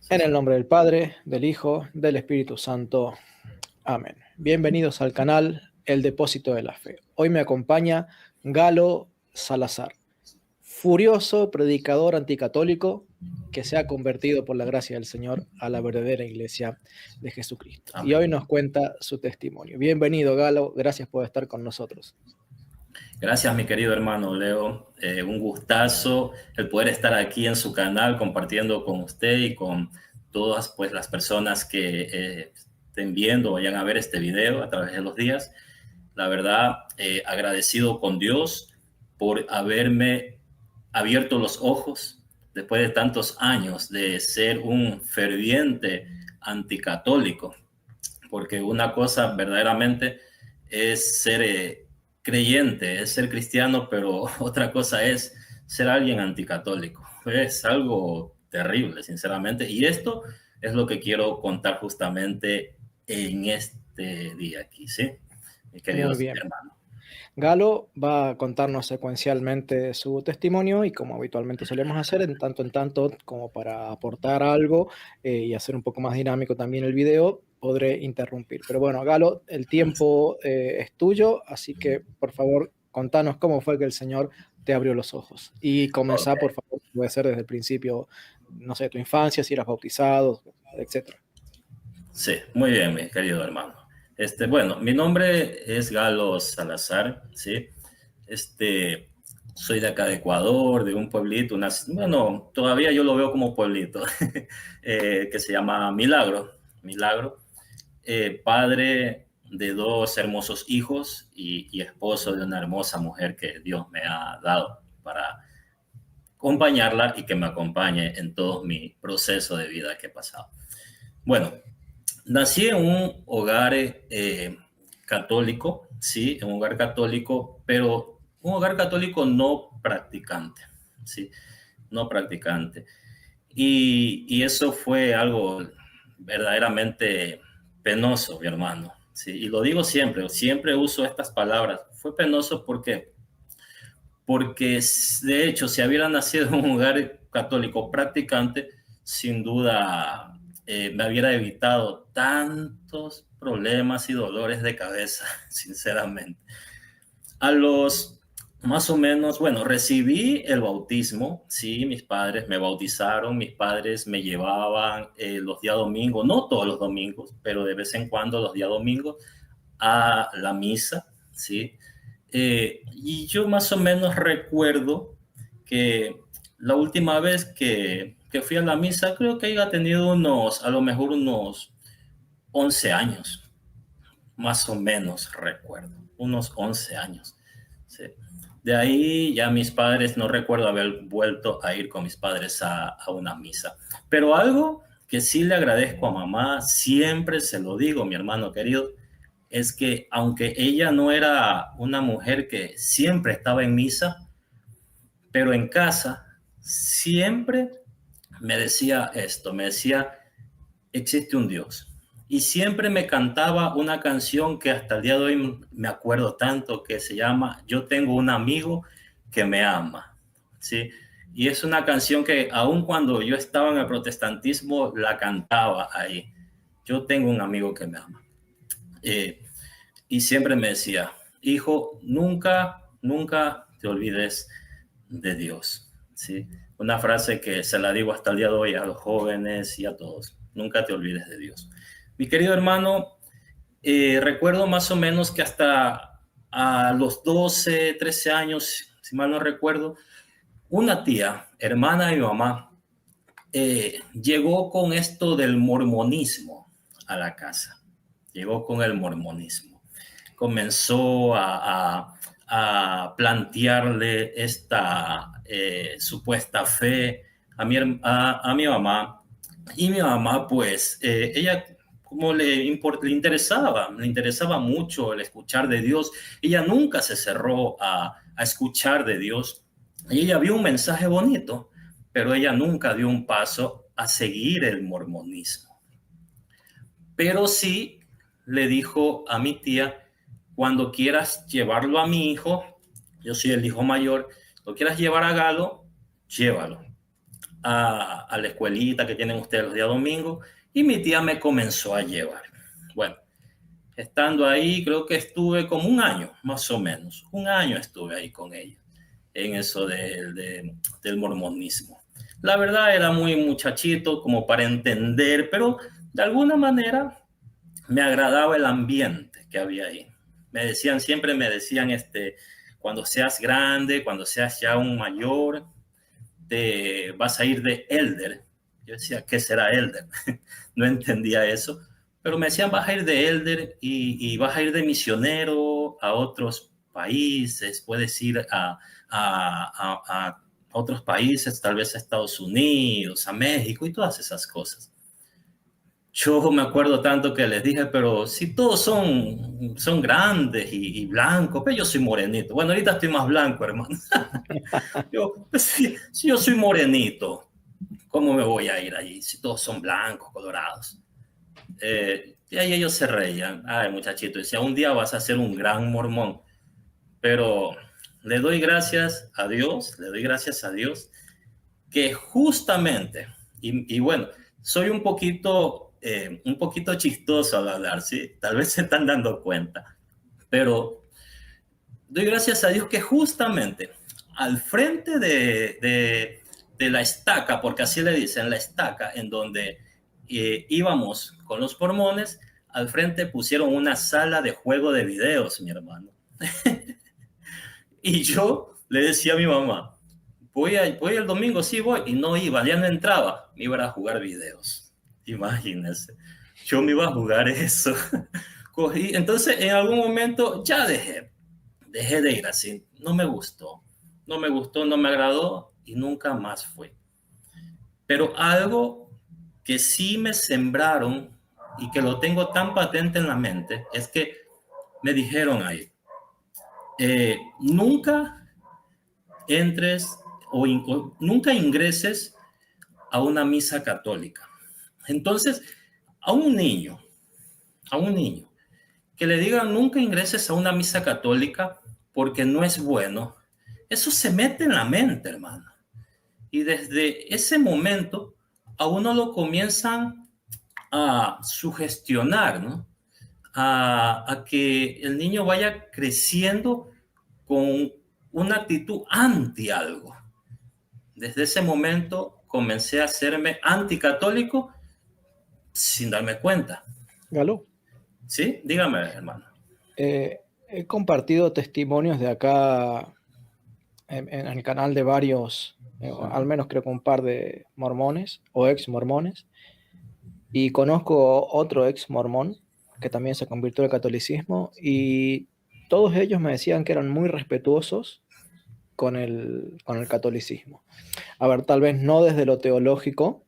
En el nombre del Padre, del Hijo, del Espíritu Santo. Amén. Bienvenidos al canal El Depósito de la Fe. Hoy me acompaña Galo Salazar, furioso predicador anticatólico que se ha convertido por la gracia del Señor a la verdadera iglesia de Jesucristo. Y hoy Amén. nos cuenta su testimonio. Bienvenido, Galo. Gracias por estar con nosotros. Gracias, mi querido hermano Leo. Un gustazo el poder estar aquí en su canal compartiendo con usted y con todas pues, las personas que estén viendo o vayan a ver este video a través de los días. La verdad, agradecido con Dios por haberme abierto los ojos después de tantos años de ser un ferviente anticatólico, porque una cosa verdaderamente es ser creyente, es ser cristiano, pero otra cosa es ser alguien anticatólico. Es algo terrible, sinceramente, y esto es lo que quiero contar justamente en este día aquí, ¿sí? Mis Muy queridos bien. hermanos. Galo va a contarnos secuencialmente su testimonio y como habitualmente solemos hacer, en tanto como para aportar algo y hacer un poco más dinámico también el video, podré interrumpir. Pero bueno, Galo, el tiempo es tuyo, así que por favor contanos cómo fue que el Señor te abrió los ojos. Y comenzá, por Ok, favor, puede ser desde el principio, no sé, tu infancia, si eras bautizado, etcétera. sí, muy bien, mi querido hermano. Bueno, mi nombre es Galo Salazar, ¿sí? Este, Soy de acá de Ecuador, de un pueblito, bueno, todavía yo lo veo como pueblito, que se llama Milagro. Milagro, padre de dos hermosos hijos y esposo de una hermosa mujer que Dios me ha dado para acompañarla y que me acompañe en todo mi proceso de vida que he pasado. Bueno, nací en un hogar católico, sí, en un hogar católico, pero un hogar católico no practicante, sí, no practicante. Y eso fue algo verdaderamente penoso, mi hermano, sí, y lo digo siempre, siempre uso estas palabras. Fue penoso porque de hecho, si hubiera nacido en un hogar católico practicante, sin duda me hubiera evitado tantos problemas y dolores de cabeza, sinceramente. A los más o menos, bueno, recibí el bautismo, sí, mis padres me bautizaron, mis padres me llevaban los días domingos, no todos los domingos, pero de vez en cuando los días domingos a la misa, sí. Y yo más o menos recuerdo que la última vez que fui a la misa, creo que haya tenido a lo mejor unos 11 años, más o menos recuerdo, unos 11 años. Sí. De ahí ya mis padres, no recuerdo haber vuelto a ir con mis padres a una misa. Pero algo que sí le agradezco a mamá, siempre se lo digo, mi hermano querido, es que aunque ella no era una mujer que siempre estaba en misa, pero en casa siempre me decía esto, me decía, existe un Dios. Y siempre me cantaba una canción que hasta el día de hoy me acuerdo tanto, que se llama Yo tengo un amigo que me ama, ¿sí? Y es una canción que aun cuando yo estaba en el protestantismo, la cantaba ahí. Yo tengo un amigo que me ama. Eh, y siempre me decía, hijo, nunca, nunca te olvides de Dios, ¿sí? Una frase que se la digo hasta el día de hoy a los jóvenes y a todos, nunca te olvides de Dios. Mi querido hermano, recuerdo más o menos que hasta a los 12, 13 años, si mal no recuerdo, una tía, hermana de mi mamá, llegó con esto del mormonismo a la casa. Llegó con el mormonismo. Comenzó a plantearle esta supuesta fe a mi mamá. Y mi mamá, pues, ella como le interesaba mucho el escuchar de Dios. Ella nunca se cerró a escuchar de Dios. Y ella vio un mensaje bonito, pero ella nunca dio un paso a seguir el mormonismo. Pero sí le dijo a mi tía, cuando quieras llevarlo a mi hijo, yo soy el hijo mayor, lo quieras llevar a Galo, llévalo. a la escuelita que tienen ustedes los días domingos y mi tía me comenzó a llevar. Bueno, estando ahí, creo que estuve como un año, más o menos. Un año estuve ahí con ella, en eso del mormonismo. La verdad era muy muchachito como para entender, pero de alguna manera me agradaba el ambiente que había ahí. Siempre me decían, cuando seas grande, cuando seas ya un mayor, te vas a ir de elder. Yo decía, ¿qué será elder? No entendía eso, pero me decían, vas a ir de elder y vas a ir de misionero a otros países, puedes ir a otros países, tal vez a Estados Unidos, a México y todas esas cosas. Yo me acuerdo tanto que les dije, pero si todos son grandes y blancos, pero yo soy morenito. Bueno, ahorita estoy más blanco, hermano. Pues, si yo soy morenito, ¿cómo me voy a ir allí si todos son blancos, colorados? Y ahí ellos se reían. Ay, muchachito, decía, un día vas a ser un gran mormón. Pero le doy gracias a Dios que justamente, y bueno, soy un poquito chistoso al hablar, ¿sí? Tal vez se están dando cuenta, pero doy gracias a Dios que justamente al frente de la estaca, porque así le dicen, la estaca, en donde íbamos con los mormones, al frente pusieron una sala de juego de videos, mi hermano. Y yo le decía a mi mamá, voy el domingo, sí voy, y no iba, ya no entraba, me iba a jugar videos. Imagínense, yo me iba a jugar eso. Entonces, en algún momento ya dejé de ir así, no me gustó, no me agradó y nunca más fui. Pero algo que sí me sembraron y que lo tengo tan patente en la mente es que me dijeron ahí, nunca entres o nunca ingreses a una misa católica. Entonces, a un niño, que le digan nunca ingreses a una misa católica porque no es bueno, eso se mete en la mente, hermano. Y desde ese momento a uno lo comienzan a sugestionar, ¿no? A que el niño vaya creciendo con una actitud anti algo. Desde ese momento comencé a hacerme anticatólico sin darme cuenta. Galo, ¿Sí? Dígame, hermano. he compartido testimonios de acá en el canal de varios, al menos creo que un par de mormones o ex mormones, y conozco otro ex mormón que también se convirtió al catolicismo y todos ellos me decían que eran muy respetuosos con el catolicismo. A ver, tal vez no desde lo teológico,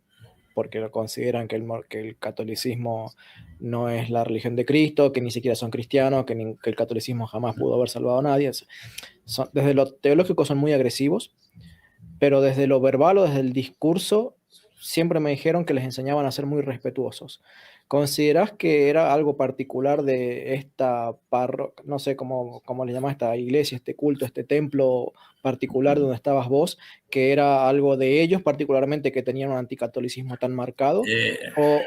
porque lo consideran que el catolicismo no es la religión de Cristo, que ni siquiera son cristianos, que el catolicismo jamás pudo haber salvado a nadie. Desde lo teológico son muy agresivos, pero desde lo verbal o desde el discurso siempre me dijeron que les enseñaban a ser muy respetuosos. ¿Considerás que era algo particular de esta parroquia, no sé cómo le llamas esta iglesia, este culto, este templo particular donde estabas vos, que era algo de ellos particularmente que tenían un anticatolicismo tan marcado? Eh,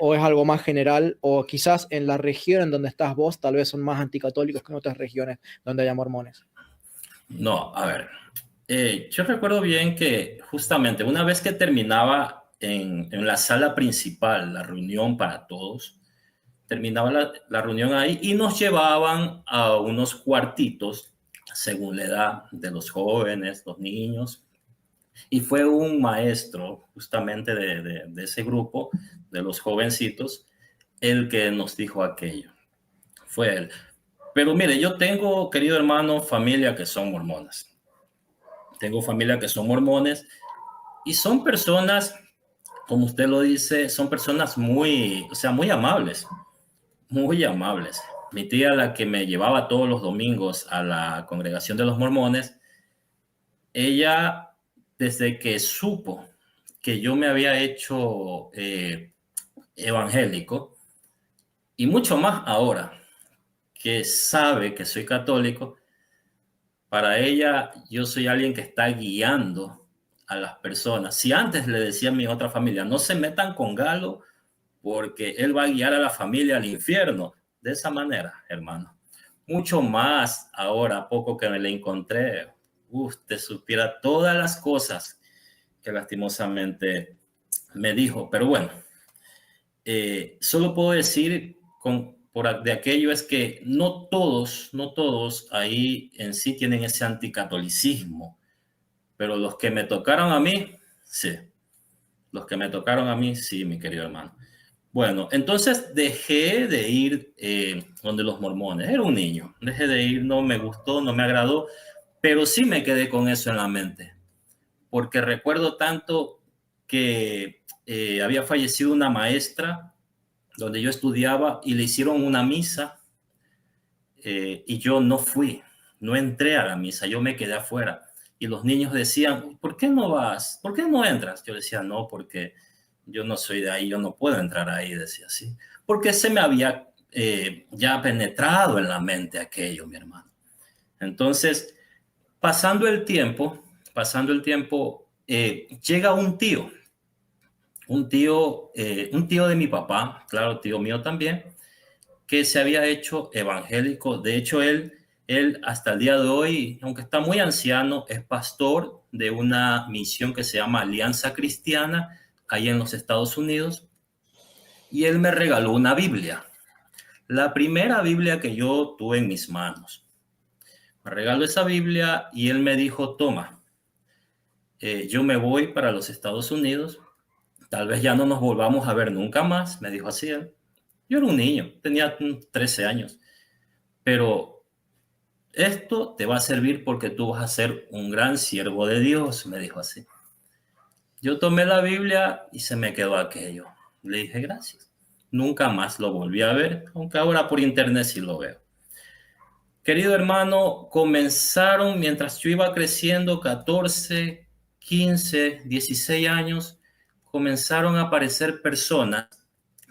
O es algo más general? O quizás en la región en donde estás vos tal vez son más anticatólicos que en otras regiones donde haya mormones. no, a ver. Yo recuerdo bien que justamente una vez que terminaba en la sala principal, la reunión para todos, terminaba la reunión ahí y nos llevaban a unos cuartitos según la edad de los jóvenes, los niños. Y fue un maestro justamente de ese grupo, de los jovencitos, el que nos dijo aquello. Fue él. Pero mire, yo tengo, querido hermano, familia que son mormonas. Tengo familia que son mormones y son personas, como usted lo dice, son personas muy, o sea, muy amables, muy amables. Mi tía, la que me llevaba todos los domingos a la congregación de los mormones, ella, desde que supo que yo me había hecho evangélico, y mucho más ahora que sabe que soy católico, para ella yo soy alguien que está guiando a las personas. Si antes le decía a mi otra familia, no se metan con Galo porque él va a guiar a la familia al infierno. De esa manera, hermano. Mucho más ahora, a poco que me le encontré, usted supiera todas las cosas que lastimosamente me dijo. Pero bueno, solo puedo decir de aquello es que no todos ahí en sí tienen ese anticatolicismo, pero los que me tocaron a mí, sí, los que me tocaron a mí, sí, mi querido hermano. Bueno, entonces dejé de ir donde los mormones. Era un niño, dejé de ir, no me gustó, no me agradó, pero sí me quedé con eso en la mente, porque recuerdo tanto que había fallecido una maestra donde yo estudiaba y le hicieron una misa y yo no fui, no entré a la misa, yo me quedé afuera. Y los niños decían, ¿por qué no vas? ¿Por qué no entras? Yo decía, no, porque yo no soy de ahí, yo no puedo entrar ahí, decía así. Porque se me había ya penetrado en la mente aquello, mi hermano. Entonces, pasando el tiempo, llega un tío de mi papá, claro, tío mío también, que se había hecho evangélico. De hecho, él hasta el día de hoy, aunque está muy anciano, es pastor de una misión que se llama Alianza Cristiana, ahí en los Estados Unidos. Y él me regaló una Biblia, la primera Biblia que yo tuve en mis manos. Me regaló esa Biblia y él me dijo, toma, yo me voy para los Estados Unidos, tal vez ya no nos volvamos a ver nunca más, me dijo así él. Yo era un niño, tenía 13 años, pero esto te va a servir porque tú vas a ser un gran siervo de Dios, me dijo así. Yo tomé la Biblia y se me quedó aquello. Le dije gracias. Nunca más lo volví a ver, aunque ahora por internet sí lo veo. Querido hermano, comenzaron mientras yo iba creciendo, 14, 15, 16 años, comenzaron a aparecer personas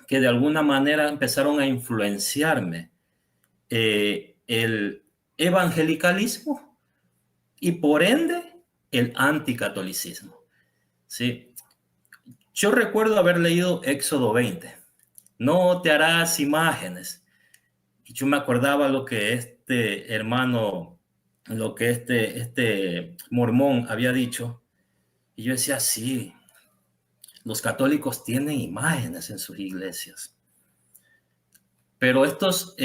que de alguna manera empezaron a influenciarme. El evangelicalismo y por ende el anticatolicismo. ¿Sí? Yo recuerdo haber leído Éxodo 20. No te harás imágenes. Y yo me acordaba lo que este hermano, lo que este mormón había dicho. Y yo decía, sí, los católicos tienen imágenes en sus iglesias. Pero estos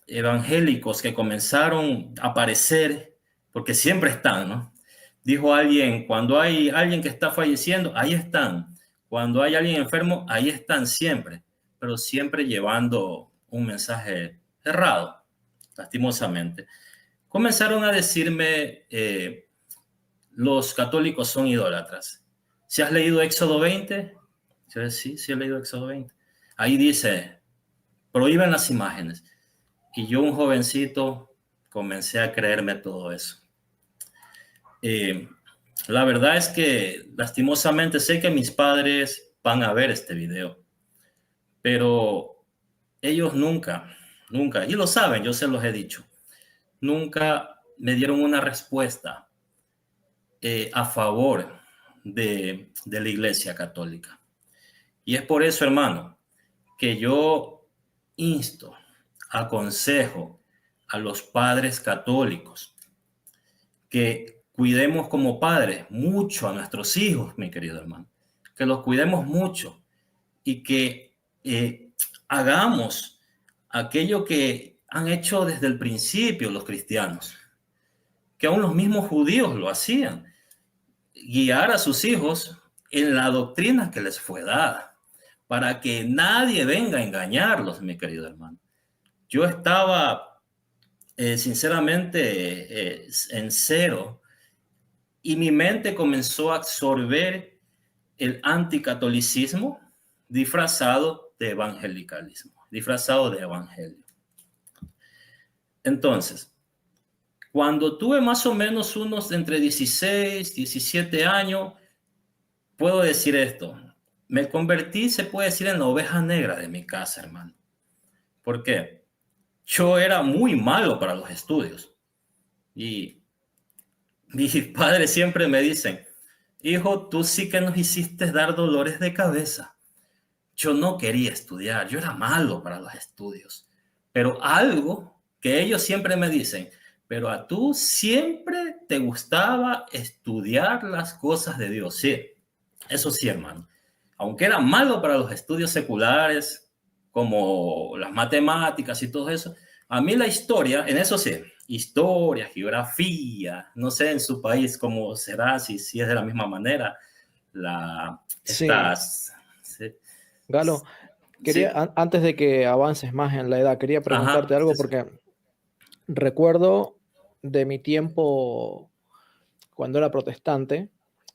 evangélicos que comenzaron a aparecer, porque siempre están, ¿no? Dijo alguien, cuando hay alguien que está falleciendo, ahí están. Cuando hay alguien enfermo, ahí están siempre, pero siempre llevando un mensaje errado, lastimosamente. Comenzaron a decirme, los católicos son idólatras. ¿Si has leído Éxodo 20? Sí, sí he leído Éxodo 20. Ahí dice, prohíben las imágenes. Y yo, un jovencito, comencé a creerme todo eso. La verdad es que lastimosamente sé que mis padres van a ver este video, pero ellos nunca, y lo saben, yo se los he dicho, nunca me dieron una respuesta a favor de la Iglesia Católica. Y es por eso, hermano, que yo insto, aconsejo a los padres católicos que cuidemos como padres mucho a nuestros hijos, mi querido hermano, que los cuidemos mucho y que hagamos aquello que han hecho desde el principio los cristianos, que aún los mismos judíos lo hacían, guiar a sus hijos en la doctrina que les fue dada, para que nadie venga a engañarlos, mi querido hermano. Yo estaba sinceramente en cero y mi mente comenzó a absorber el anticatolicismo disfrazado de evangelicalismo, disfrazado de evangelio. Entonces, cuando tuve más o menos unos entre 16, 17 años, puedo decir esto, me convertí, se puede decir, en la oveja negra de mi casa, hermano. ¿Por qué? Yo era muy malo para los estudios y mis padres siempre me dicen, hijo, tú sí que nos hiciste dar dolores de cabeza. Yo no quería estudiar, yo era malo para los estudios, pero algo que ellos siempre me dicen, pero a tú siempre te gustaba estudiar las cosas de Dios. Sí, eso sí, hermano. Aunque era malo para los estudios seculares, como las matemáticas y todo eso, a mí la historia, en eso sí, historia, geografía, no sé en su país cómo será, si es de la misma manera, Sí, estas, sí, Galo, sí, antes de que avances más en la edad, quería preguntarte ajá, algo sí, sí. porque recuerdo de mi tiempo cuando era protestante,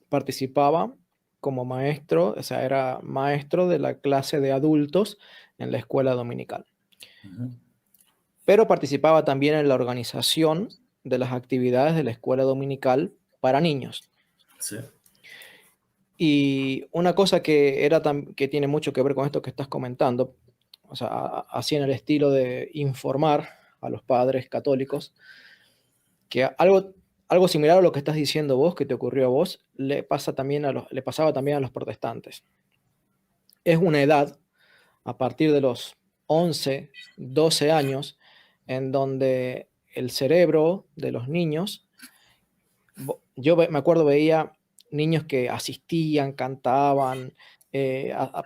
participaba como maestro, o sea, era maestro de la clase de adultos en la escuela dominical, Ujú, pero participaba también en la organización de las actividades de la escuela dominical para niños. sí, Y una cosa que, que tiene mucho que ver con esto que estás comentando, o sea, así en el estilo de informar a los padres católicos, que algo similar a lo que estás diciendo vos, que te ocurrió a vos, le pasaba también a los protestantes. Es una edad, a partir de los 11, 12 años, en donde el cerebro de los niños, me acuerdo, veía niños que asistían, cantaban,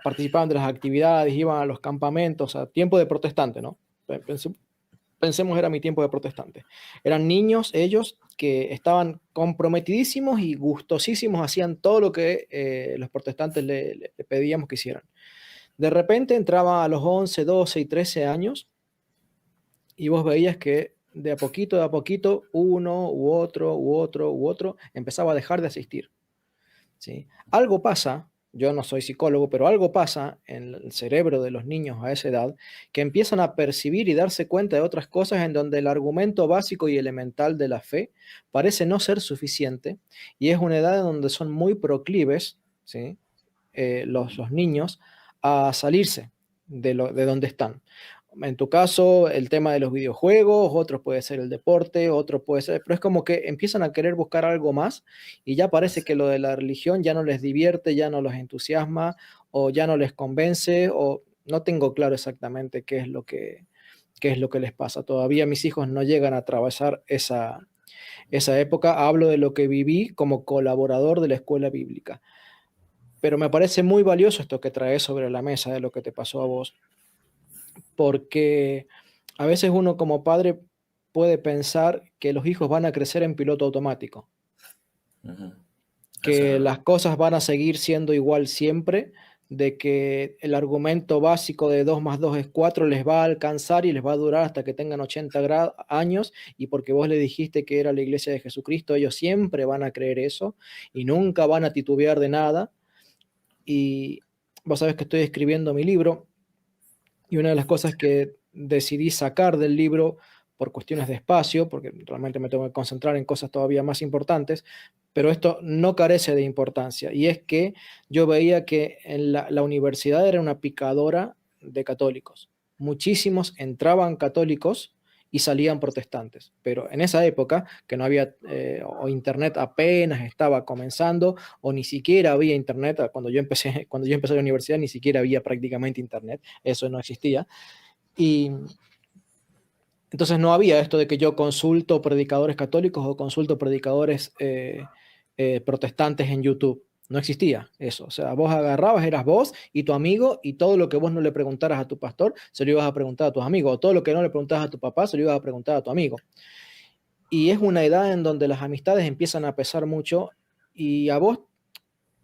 participaban de las actividades, iban a los campamentos, a tiempo de protestante, ¿no? Pensemos, era mi tiempo de protestante. Eran niños ellos que estaban comprometidísimos y gustosísimos, hacían todo lo que los protestantes le pedíamos que hicieran. De repente entraba a los 11, 12 y 13 años y vos veías que de a poquito, uno u otro, u otro, u otro, empezaba a dejar de asistir. ¿Sí? Algo pasa, yo no soy psicólogo, pero algo pasa en el cerebro de los niños a esa edad que empiezan a percibir y darse cuenta de otras cosas en donde el argumento básico y elemental de la fe parece no ser suficiente y es una edad en donde son muy proclives, ¿sí? Los niños a salirse de donde están. En tu caso, el tema de los videojuegos, otro puede ser el deporte, otro puede ser, pero es como que empiezan a querer buscar algo más y ya parece así, que lo de la religión ya no les divierte, ya no los entusiasma o ya no les convence o no tengo claro exactamente qué es lo que les pasa. Todavía mis hijos no llegan a atravesar esa época. Hablo de lo que viví como colaborador de la escuela bíblica. Pero me parece muy valioso esto que traes sobre la mesa de lo que te pasó a vos, porque a veces uno como padre puede pensar que los hijos van a crecer en piloto automático, ujú, eso es que verdad. las cosas van a seguir siendo igual siempre, de que el argumento básico de 2 más 2 es 4 les va a alcanzar y les va a durar hasta que tengan 80 años, y porque vos le dijiste que era la iglesia de Jesucristo, ellos siempre van a creer eso y nunca van a titubear de nada. Y vos sabés que estoy escribiendo mi libro y una de las cosas que decidí sacar del libro por cuestiones de espacio, porque realmente me tengo que concentrar en cosas todavía más importantes, pero esto no carece de importancia. Y es que yo veía que en la universidad era una picadora de católicos. Muchísimos entraban católicos y salían protestantes. Pero en esa época, que no había, o internet apenas estaba comenzando, o ni siquiera había internet, cuando yo empecé la universidad, ni siquiera había prácticamente internet, eso no existía. Y entonces no había esto de que yo consulto predicadores católicos o consulto predicadores protestantes en YouTube. No existía eso. O sea, vos agarrabas, eras vos y tu amigo, y todo lo que vos no le preguntaras a tu pastor, se lo ibas a preguntar a tus amigos. O todo lo que no le preguntabas a tu papá, se lo ibas a preguntar a tu amigo. Y es una edad en donde las amistades empiezan a pesar mucho. Y a vos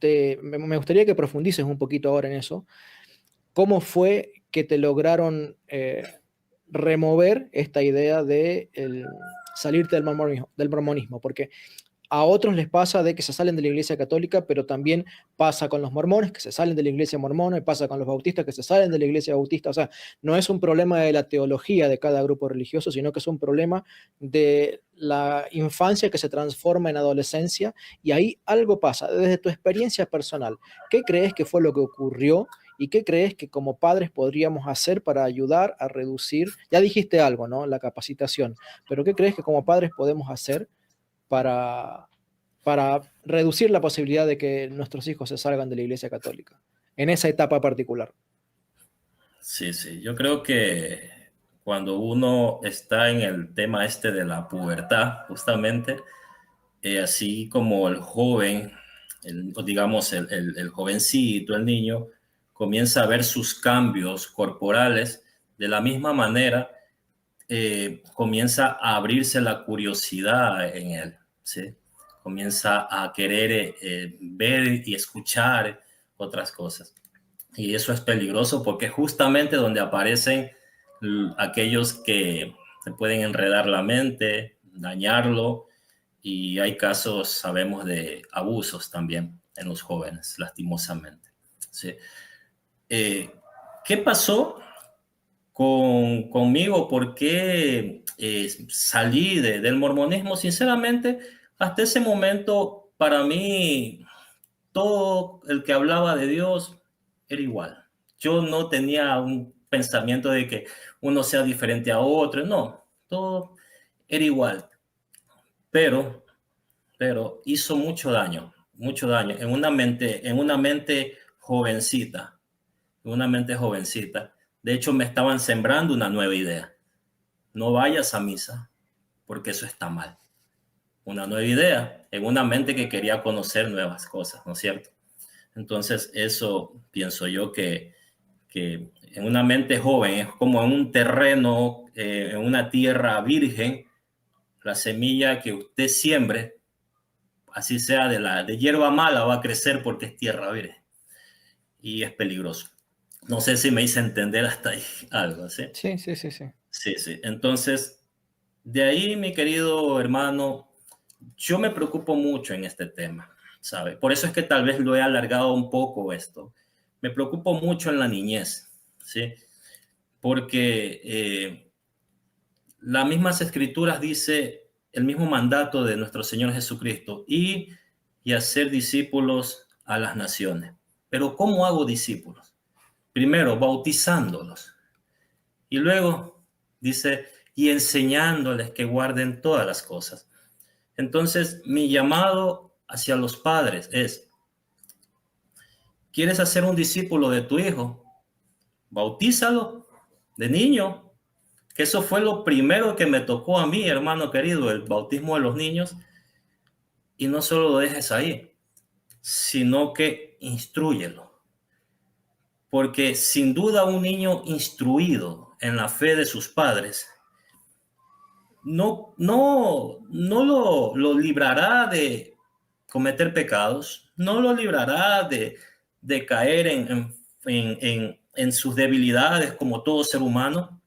me gustaría que profundices un poquito ahora en eso. ¿Cómo fue que te lograron remover esta idea de salirte del mormonismo? Porque a otros les pasa de que se salen de la iglesia católica, pero también pasa con los mormones que se salen de la iglesia mormona y pasa con los bautistas que se salen de la iglesia bautista. O sea, no es un problema de la teología de cada grupo religioso, sino que es un problema de la infancia que se transforma en adolescencia y ahí algo pasa. Desde tu experiencia personal, ¿qué crees que fue lo que ocurrió? ¿Y qué crees que como padres podríamos hacer para ayudar a reducir? Ya dijiste algo, ¿no? La capacitación, pero ¿qué crees que como padres podemos hacer para para reducir la posibilidad de que nuestros hijos se salgan de la Iglesia Católica, en esa etapa particular. Sí, sí. Yo creo que cuando uno está en el tema este de la pubertad, justamente, así como el joven, digamos el jovencito, el niño, comienza a ver sus cambios corporales, de la misma manera comienza a abrirse la curiosidad en él, ¿sí? Comienza a querer ver y escuchar otras cosas. Y eso es peligroso porque es justamente donde aparecen aquellos que se pueden enredar la mente, dañarlo, y hay casos, sabemos, de abusos también en los jóvenes, lastimosamente. ¿Sí? Eh, ¿Qué pasó conmigo? ¿Por qué salí del mormonismo? Sinceramente, hasta ese momento, para mí, todo el que hablaba de Dios era igual. Yo no tenía un pensamiento de que uno sea diferente a otro, no, todo era igual, pero, pero hizo mucho daño en una mente jovencita, en una mente jovencita. De hecho, me estaban sembrando una nueva idea. No vayas a misa, porque eso está mal. Una nueva idea en una mente que quería conocer nuevas cosas, ¿no es cierto? Entonces, eso pienso yo que en una mente joven es como en un terreno, en una tierra virgen, la semilla que usted siembre, así sea de hierba mala, va a crecer porque es tierra virgen y es peligroso. No sé si me hice entender hasta ahí algo, ¿sí? Sí, sí, sí, sí. Sí, sí. Entonces, de ahí, mi querido hermano, yo me preocupo mucho en este tema, ¿sabe? Por eso es que tal vez lo he alargado un poco esto. Me preocupo mucho en la niñez, ¿sí? Porque las mismas escrituras dice el mismo mandato de nuestro Señor Jesucristo, y hacer discípulos a las naciones. Pero ¿cómo hago discípulos? Primero, bautizándolos. Y luego dice, y enseñándoles que guarden todas las cosas. Entonces, mi llamado hacia los padres es, ¿quieres hacer un discípulo de tu hijo? Bautízalo de niño, que eso fue lo primero que me tocó a mí, hermano querido, el bautismo de los niños. Y no solo lo dejes ahí, sino que instrúyelo. Porque sin duda un niño instruido en la fe de sus padres no lo librará de cometer pecados, no lo librará de caer en sus debilidades como todo ser humano.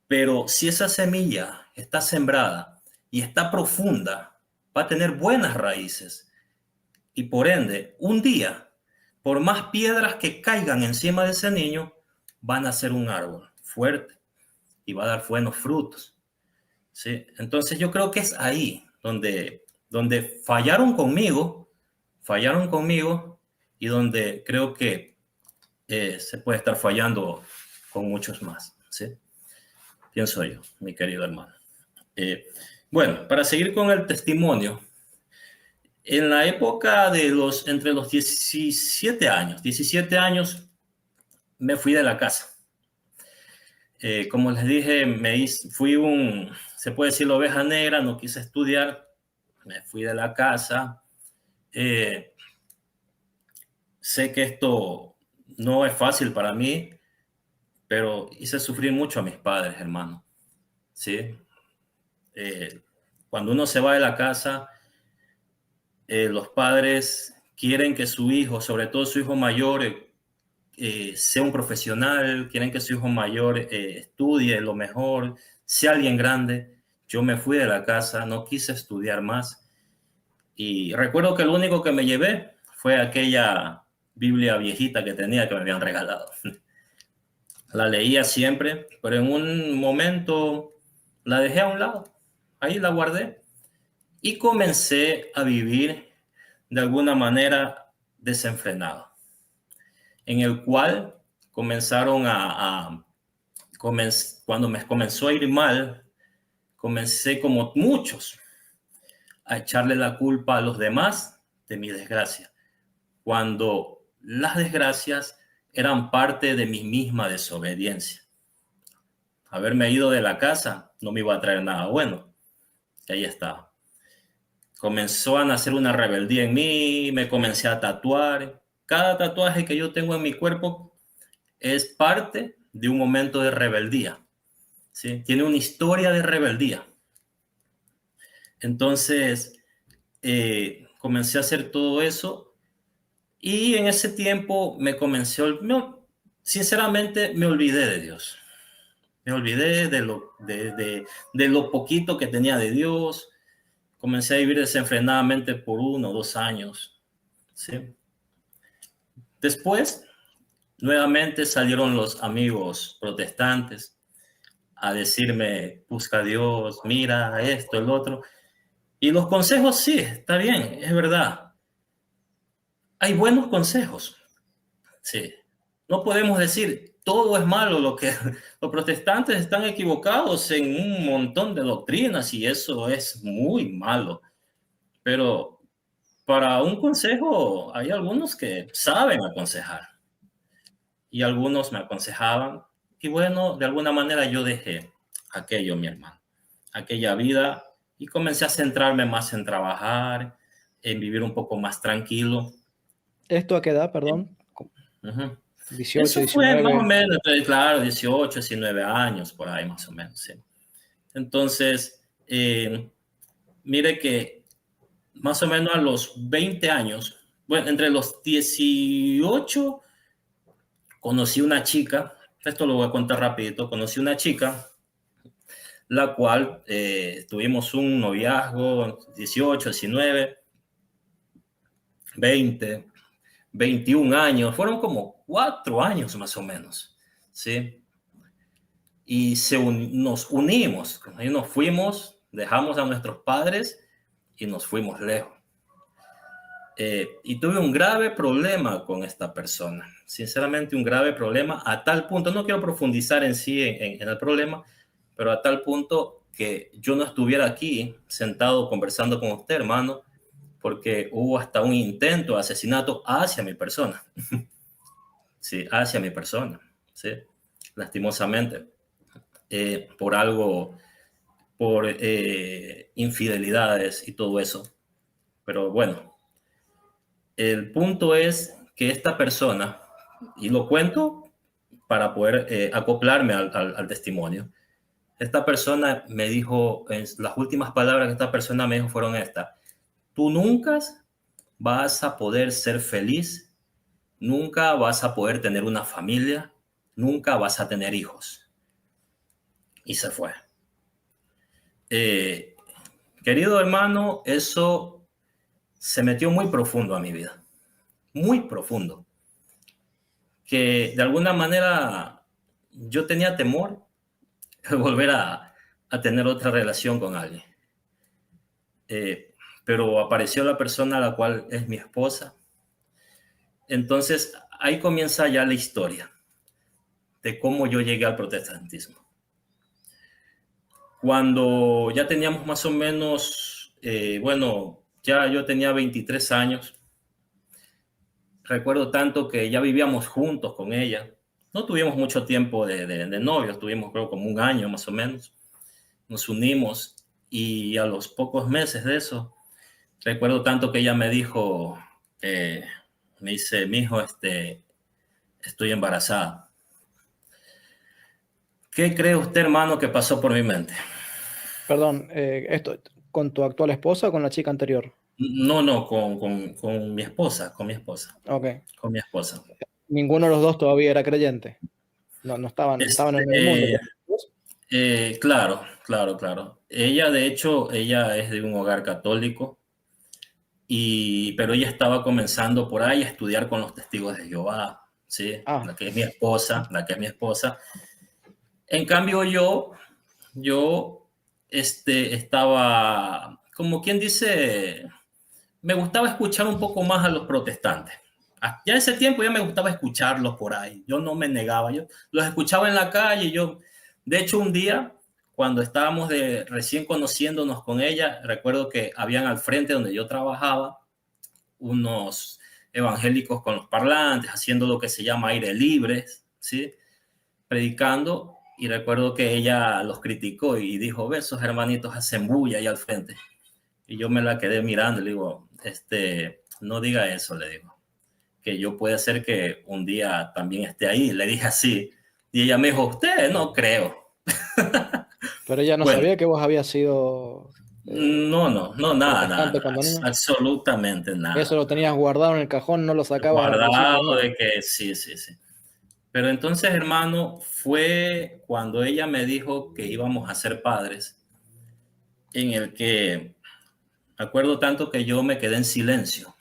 Pero si esa semilla está sembrada y está profunda, va a tener buenas raíces. Y por ende, un día, por más piedras que caigan encima de ese niño, van a ser un árbol fuerte y va a dar buenos frutos. ¿Sí? Entonces yo creo que es ahí donde fallaron conmigo, y donde creo que se puede estar fallando con muchos más. ¿Sí? Pienso yo, mi querido hermano. Bueno, para seguir con el testimonio, en la época entre los 17 años, me fui de la casa. Como les dije, se puede decir, la oveja negra, no quise estudiar, me fui de la casa. Eh, Sé que esto no es fácil para mí, pero hice sufrir mucho a mis padres, hermano. ¿Sí? Eh, Cuando uno se va de la casa, los padres quieren que su hijo, sobre todo su hijo mayor, sea un profesional, quieren que su hijo mayor estudie lo mejor, sea alguien grande. Yo me fui de la casa, no quise estudiar más, y recuerdo que lo único que me llevé fue aquella Biblia viejita que tenía, que me habían regalado. La leía siempre, pero en un momento la dejé a un lado, ahí la guardé, y comencé a vivir de alguna manera desenfrenado, en el cual comenzaron cuando me comenzó a ir mal, comencé como muchos a echarle la culpa a los demás de mi desgracia, cuando las desgracias eran parte de mi misma desobediencia. Haberme ido de la casa no me iba a traer nada bueno. Y ahí estaba. Comenzó a nacer una rebeldía en mí, me comencé a tatuar. Cada tatuaje que yo tengo en mi cuerpo es parte de un momento de rebeldía, ¿sí? Tiene una historia de rebeldía. Entonces, comencé a hacer todo eso y en ese tiempo sinceramente me olvidé de Dios. Me olvidé de lo poquito que tenía de Dios. Comencé a vivir desenfrenadamente por 1 o 2 años, ¿sí? Después, nuevamente salieron los amigos protestantes a decirme, busca a Dios, mira esto, el otro. Y los consejos, sí, está bien, es verdad. Hay buenos consejos, sí. No podemos decir todo es malo, los protestantes están equivocados en un montón de doctrinas y eso es muy malo. Pero para un consejo hay algunos que saben aconsejar y algunos me aconsejaban y bueno, de alguna manera yo dejé aquello, mi hermano, aquella vida y comencé a centrarme más en trabajar, en vivir un poco más tranquilo. ¿Esto a qué edad, perdón? Ujú. 18, Eso fue más o 19. menos, claro, 18, 19 años, por ahí más o menos, sí. Entonces, mire que más o menos a los 20 años, bueno, entre los 18, conocí una chica, esto lo voy a contar rapidito, conocí una chica, la cual tuvimos un noviazgo, 18, 19, 20, 21 años, fueron como 4 años más o menos, ¿sí? Y nos unimos, y nos fuimos, dejamos a nuestros padres y nos fuimos lejos. Y tuve un grave problema con esta persona, sinceramente un grave problema a tal punto, no quiero profundizar en sí en el problema, pero a tal punto que yo no estuviera aquí sentado conversando con usted, hermano, porque hubo hasta un intento de asesinato hacia mi persona, sí, hacia mi persona, sí, lastimosamente, por algo, por infidelidades y todo eso, pero bueno. El punto es que esta persona, y lo cuento para poder acoplarme al testimonio, esta persona me dijo, las últimas palabras que esta persona me dijo fueron estas: tú nunca vas a poder ser feliz, nunca vas a poder tener una familia, nunca vas a tener hijos. Y se fue. Eh, Querido hermano, eso se metió muy profundo a mi vida, muy profundo. Que de alguna manera yo tenía temor de volver a tener otra relación con alguien. Pero apareció la persona a la cual es mi esposa. Entonces ahí comienza ya la historia de cómo yo llegué al protestantismo. Cuando ya teníamos más o menos, bueno, ya yo tenía 23 años, recuerdo tanto que ya vivíamos juntos con ella. No tuvimos mucho tiempo de novios, tuvimos creo como 1 año más o menos. Nos unimos y a los pocos meses de eso, recuerdo tanto que ella me dijo, me dice, mijo, estoy embarazada. ¿Qué cree usted, hermano, que pasó por mi mente? Perdón, ¿esto con tu actual esposa o con la chica anterior? No, no, con mi esposa, con mi esposa, Ok. con mi esposa. Ninguno de los dos todavía era creyente. No, no estaban en el mundo. Este, claro, claro, claro. Ella, de hecho, ella es de un hogar católico, pero ella estaba comenzando por ahí a estudiar con los testigos de Jehová, ¿sí? Ah, La que es mi esposa, la que es mi esposa. En cambio, yo estaba, como quien dice, me gustaba escuchar un poco más a los protestantes. Ya ese tiempo ya me gustaba escucharlos por ahí. Yo no me negaba, yo los escuchaba en la calle. De hecho, un día, cuando estábamos recién conociéndonos con ella, recuerdo que habían al frente donde yo trabajaba unos evangélicos con los parlantes, haciendo lo que se llama aire libre, ¿sí? Predicando, y recuerdo que ella los criticó y dijo, ve, esos hermanitos hacen bulla ahí al frente. Y yo me la quedé mirando y le digo, no diga eso, le digo, que yo puede ser que un día también esté ahí. Le dije así, y ella me dijo, usted no creo. Pero ella no Bueno, sabía que vos habías sido no, nada, protestante nada, cuando niño. absolutamente Eso nada. lo tenías guardado en el cajón, no lo sacabas a relucir Guardado por nada. de que sí, sí, sí. Pero entonces, hermano, fue cuando ella me dijo que íbamos a ser padres, en el que me acuerdo tanto que yo me quedé en silencio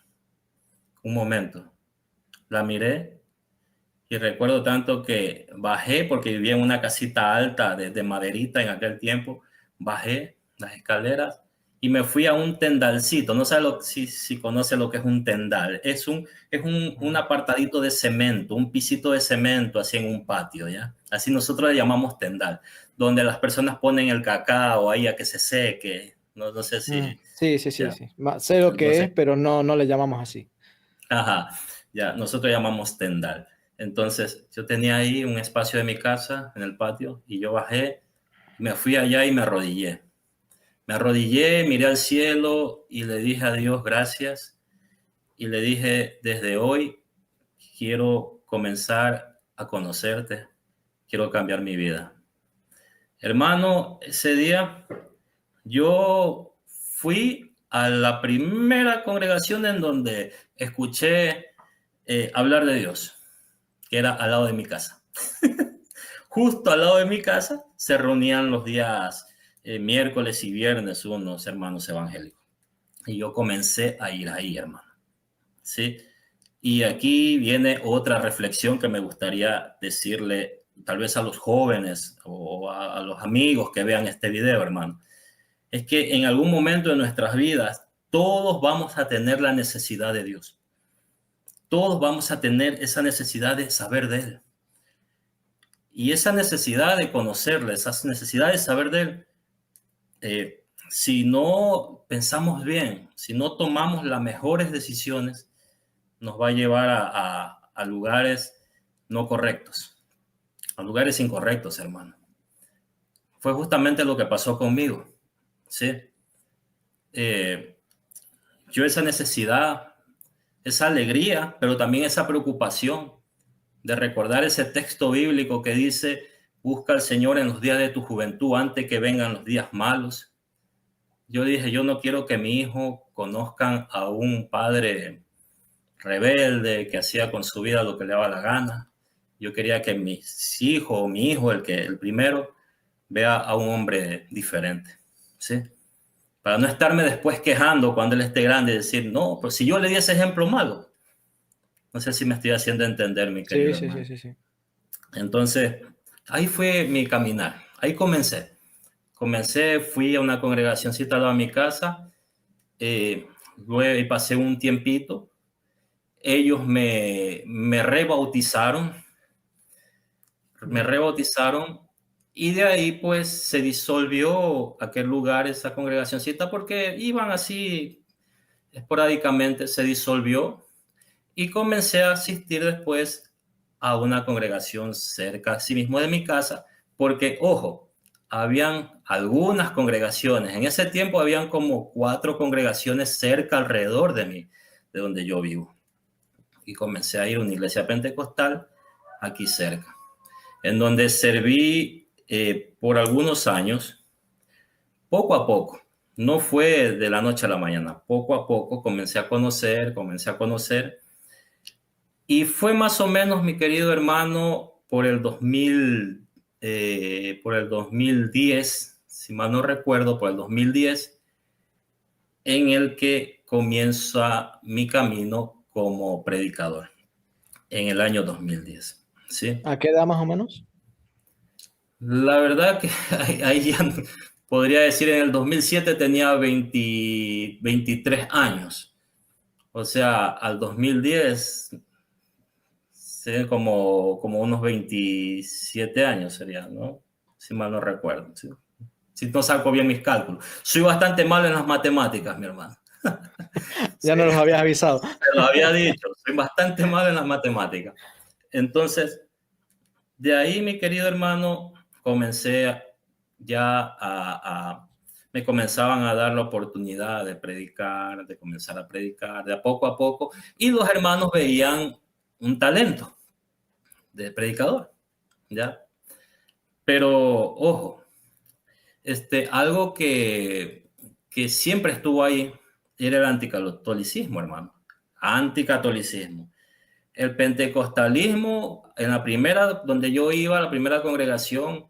un momento. La miré y recuerdo tanto que bajé, porque vivía en una casita alta de maderita en aquel tiempo. Bajé las escaleras y me fui a un tendalcito. No sé si conoce lo que es un tendal. Un apartadito de cemento, un pisito de cemento así en un patio, ¿ya? Así nosotros le llamamos tendal, donde las personas ponen el cacao ahí a que se seque. No sé si, Sí, sí, sí, ya. sí. Sé lo que Entonces, es, pero no, no le llamamos así. ajá, ya, nosotros llamamos tendal. Entonces, yo tenía ahí un espacio de mi casa en el patio y yo bajé, me fui allá y me arrodillé. Me arrodillé, miré al cielo y le dije a Dios gracias y le dije, desde hoy quiero comenzar a conocerte, quiero cambiar mi vida. Hermano, ese día yo fui a la primera congregación en donde escuché hablar de Dios, que era al lado de mi casa. Justo al lado de mi casa se reunían los días miércoles y viernes unos hermanos evangélicos. Y yo comencé a ir ahí, hermano. ¿Sí? Y aquí viene otra reflexión que me gustaría decirle tal vez a los jóvenes o a los amigos que vean este video, hermano. Es que en algún momento de nuestras vidas todos vamos a tener la necesidad de Dios. Todos vamos a tener esa necesidad de saber de Él. Y esa necesidad de conocerle, esa necesidad de saber de Él, si no pensamos bien, si no tomamos las mejores decisiones, nos va a llevar a lugares no correctos, a lugares incorrectos, hermano. Fue justamente lo que pasó conmigo, ¿sí? Eh, yo esa necesidad, esa alegría, pero también esa preocupación de recordar ese texto bíblico que dice, busca al Señor en los días de tu juventud antes que vengan los días malos. Yo dije, yo no quiero que mi hijo conozcan a un padre rebelde que hacía con su vida lo que le daba la gana. Yo quería que mis hijos o mi hijo, el primero, vea a un hombre diferente, ¿sí? Para no estarme después quejando cuando él esté grande y decir, no, pues si yo le di ese ejemplo malo. No sé si me estoy haciendo entender, mi Sí, querido sí, sí, hermano. sí, sí. Entonces, ahí fue mi caminar. Ahí comencé. Fui a una congregacióncita a mi casa, luego pasé un tiempito. Ellos me rebautizaron y de ahí pues se disolvió aquel lugar, esa congregacióncita, porque iban así esporádicamente, se disolvió y comencé a asistir después a una congregación cerca, así mismo de mi casa, porque, ojo, habían algunas congregaciones, en ese tiempo habían como 4 congregaciones cerca alrededor de mí, de donde yo vivo. Y comencé a ir a una iglesia pentecostal aquí cerca, en donde serví por algunos años, poco a poco. No fue de la noche a la mañana, poco a poco comencé a conocer, y fue más o menos, mi querido hermano, por el 2010, si mal no recuerdo, por el 2010, en el que comienza mi camino como predicador, en el año 2010, ¿sí? ¿A qué edad más o menos? La verdad que ahí ya podría decir, en el 2007 tenía 23 años. O sea, al 2010, sí, como unos 27 años serían, ¿no? Si mal no recuerdo. ¿Sí? si no saco bien mis cálculos. Soy bastante malo en las matemáticas, mi hermano. Ya Sí, nos los habías avisado. te lo había dicho, soy bastante malo en las matemáticas. Entonces, de ahí, mi querido hermano, comencé ya me comenzaban a dar la oportunidad de predicar, de comenzar a predicar, de a poco, y los hermanos veían un talento de predicador, ¿ya? Pero, ojo, algo que siempre estuvo ahí era el anticatolicismo, hermano. Anticatolicismo. El pentecostalismo, en la primera, donde yo iba, la primera congregación,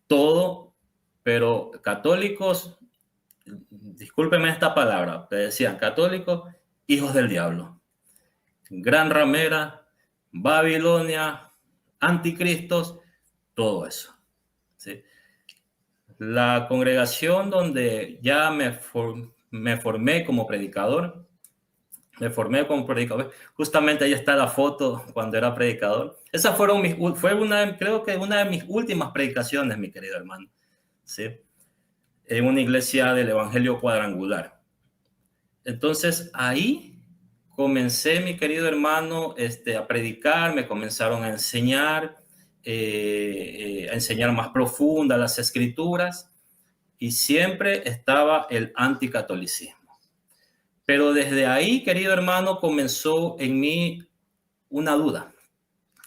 todo, pero católicos, discúlpeme esta palabra, te decían católicos, hijos del diablo. Gran ramera, Babilonia, anticristos, todo eso. ¿Sí? La congregación donde ya me formé como predicador, justamente ahí está la foto cuando era predicador. Esa creo que una de mis últimas predicaciones, mi querido hermano, ¿sí? En una iglesia del Evangelio Cuadrangular. Entonces ahí comencé, mi querido hermano, a predicar, me comenzaron a enseñar más profunda las escrituras, y siempre estaba el anticatolicismo. Pero desde ahí, querido hermano, comenzó en mí una duda,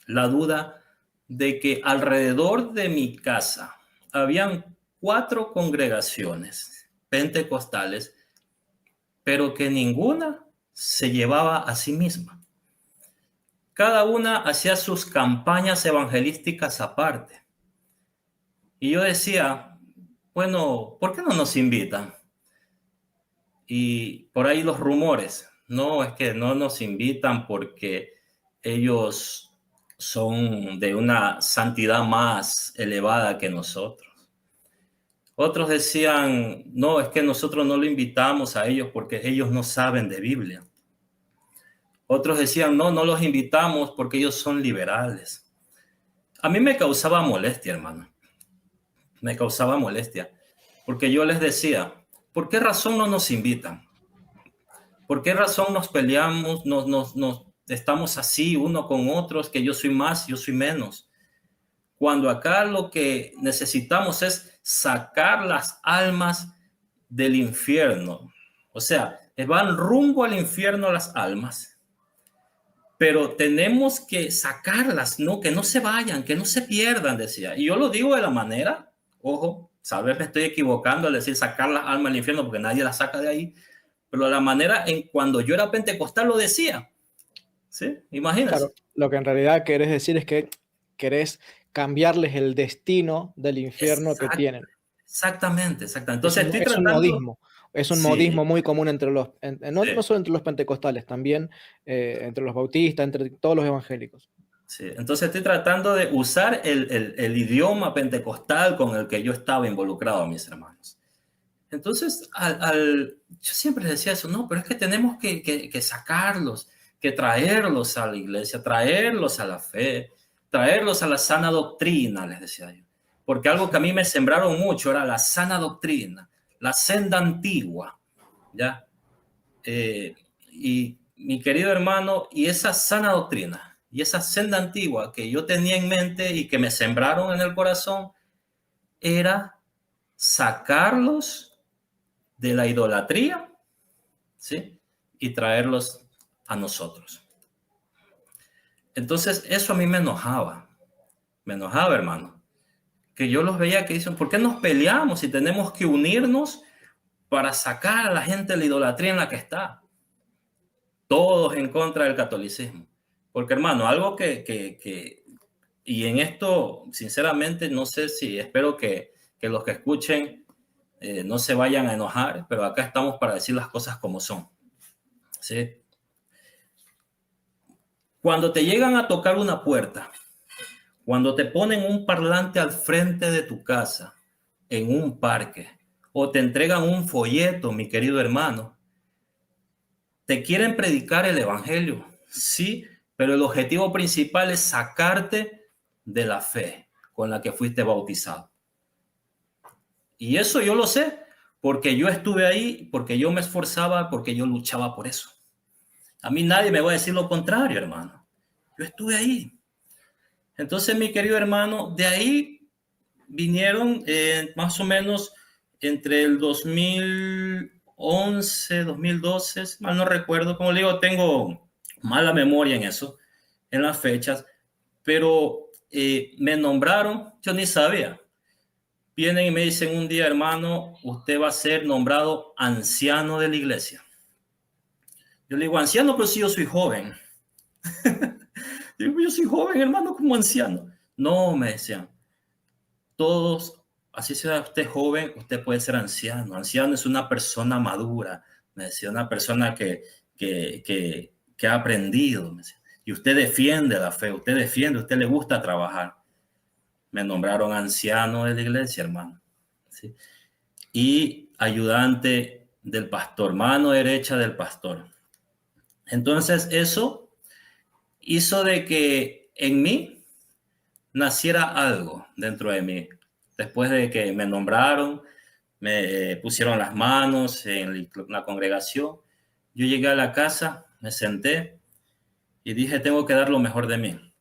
la duda de que alrededor de mi casa habían 4 congregaciones pentecostales, pero que ninguna se llevaba a sí misma. Cada una hacía sus campañas evangelísticas aparte. Y yo decía, bueno, ¿por qué no nos invitan? Y por ahí los rumores, no, es que no nos invitan porque ellos son de una santidad más elevada que nosotros. Otros decían, no, es que nosotros no lo invitamos a ellos porque ellos no saben de Biblia. Otros decían, no, no los invitamos porque ellos son liberales. A mí me causaba molestia, hermano. Me causaba molestia. Porque yo les decía, ¿por qué razón no nos invitan? ¿Por qué razón nos peleamos, nos estamos así uno con otros, que yo soy más, yo soy menos? Cuando acá lo que necesitamos es sacar las almas del infierno. O sea, van rumbo al infierno las almas, pero tenemos que sacarlas, ¿no? Que no se vayan, que no se pierdan, decía. Y yo lo digo de la manera, ojo, tal vez me estoy equivocando al decir sacar las almas del infierno, porque nadie las saca de ahí, pero la manera en cuando yo era pentecostal lo decía. ¿Sí? Imagínense. Claro, lo que en realidad querés decir es que querés cambiarles el destino del infierno que Exact, tienen. exactamente, exactamente. Entonces estoy Es un tratando, modismo. Es un sí, modismo muy común entre no, sí, no solo entre los pentecostales, también entre los bautistas, entre todos los evangélicos. sí. Entonces estoy tratando de usar el idioma pentecostal con el que yo estaba involucrado, mis hermanos. Entonces, yo siempre decía eso, no, pero es que tenemos que sacarlos, que traerlos a la iglesia, traerlos a la fe, traerlos a la sana doctrina, les decía yo. Porque algo que a mí me sembraron mucho era la sana doctrina, la senda antigua, ¿ya? Y mi querido hermano, y esa sana doctrina, y esa senda antigua que yo tenía en mente y que me sembraron en el corazón, era sacarlos de la idolatría, ¿sí? Y traerlos a nosotros. Entonces, eso a mí me enojaba, hermano, que yo los veía que dicen, ¿por qué nos peleamos si tenemos que unirnos para sacar a la gente de la idolatría en la que está? Todos en contra del catolicismo. Porque, hermano, algo y en esto, sinceramente, no sé si, espero que los que escuchen no se vayan a enojar, pero acá estamos para decir las cosas como son. ¿Sí? Cuando te llegan a tocar una puerta, cuando te ponen un parlante al frente de tu casa, en un parque, o te entregan un folleto, mi querido hermano, te quieren predicar el evangelio, sí, pero el objetivo principal es sacarte de la fe con la que fuiste bautizado. Y eso yo lo sé, porque yo estuve ahí, porque yo me esforzaba, porque yo luchaba por eso. A mí nadie me va a decir lo contrario, hermano. Yo estuve ahí. Entonces, mi querido hermano, de ahí vinieron más o menos entre el 2011, 2012, mal no recuerdo, como le digo, tengo mala memoria en eso, en las fechas, pero me nombraron, yo ni sabía. Vienen y me dicen un día, hermano, usted va a ser nombrado anciano de la iglesia. Yo le digo, anciano, pero si yo soy joven. Digo, yo soy joven, hermano, como anciano. No, me decían, todos, así sea usted joven, usted puede ser anciano. Anciano es una persona madura, me decía, una persona que ha aprendido. Me decía. Y usted defiende la fe, usted defiende, usted le gusta trabajar. Me nombraron anciano de la iglesia, hermano. ¿Sí? Y ayudante del pastor, mano derecha del pastor. Entonces eso hizo de que en mí naciera algo dentro de mí. Después de que me nombraron, me pusieron las manos en la congregación, yo llegué a la casa, me senté y dije, tengo que dar lo mejor de mí.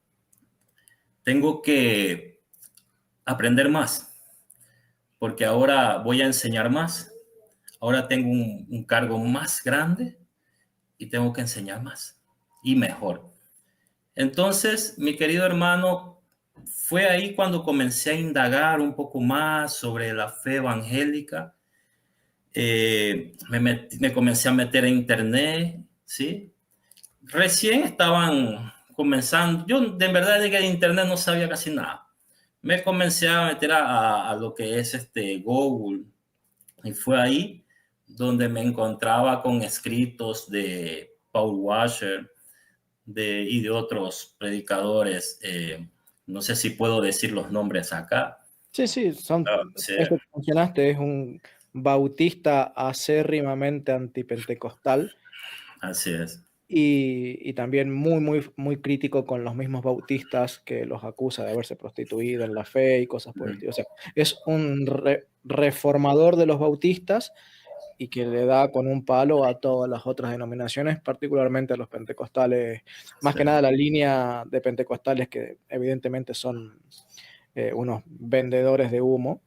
Tengo que aprender más, porque ahora voy a enseñar más. Ahora tengo un cargo más grande y tengo que enseñar más y mejor. Entonces, mi querido hermano, fue ahí cuando comencé a indagar un poco más sobre la fe evangélica. Me comencé a meter en internet, ¿sí? Recién estaban comenzando, yo de verdad de que de internet no sabía casi nada. Me comencé a meter a lo que es Google y fue ahí donde me encontraba con escritos de Paul Washer, y de otros predicadores. No sé si puedo decir los nombres acá. Sí, sí, Ah, sí, este que mencionaste es un bautista acérrimamente antipentecostal así es. y también muy, muy, muy crítico con los mismos bautistas que los acusa de haberse prostituido en la fe y cosas por el estilo. O sea, es un reformador de los bautistas y que le da con un palo a todas las otras denominaciones, particularmente a los pentecostales, más Sí, que nada la línea de pentecostales que evidentemente son unos vendedores de humo.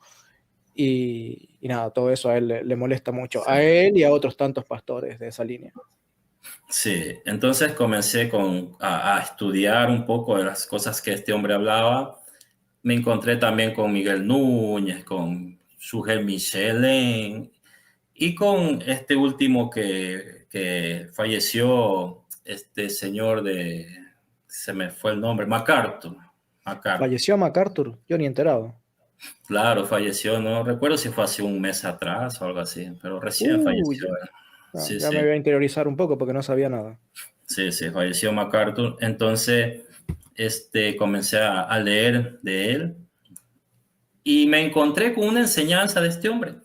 Y nada, todo eso a él le molesta mucho, sí. a él y a otros tantos pastores de esa línea. Sí, entonces comencé a estudiar un poco de las cosas que este hombre hablaba. Me encontré también con Miguel Núñez, con Sugel Michelin y con este último que falleció, este señor se me fue el nombre, MacArthur. MacArthur. Falleció MacArthur, yo ni enterado. Claro, falleció, no recuerdo si fue hace un mes atrás o algo así, pero recién Uy, falleció. Sí, ya me sí, voy a interiorizar un poco porque no sabía nada. sí, sí, falleció MacArthur. Entonces, comencé a leer de él y me encontré con una enseñanza de este hombre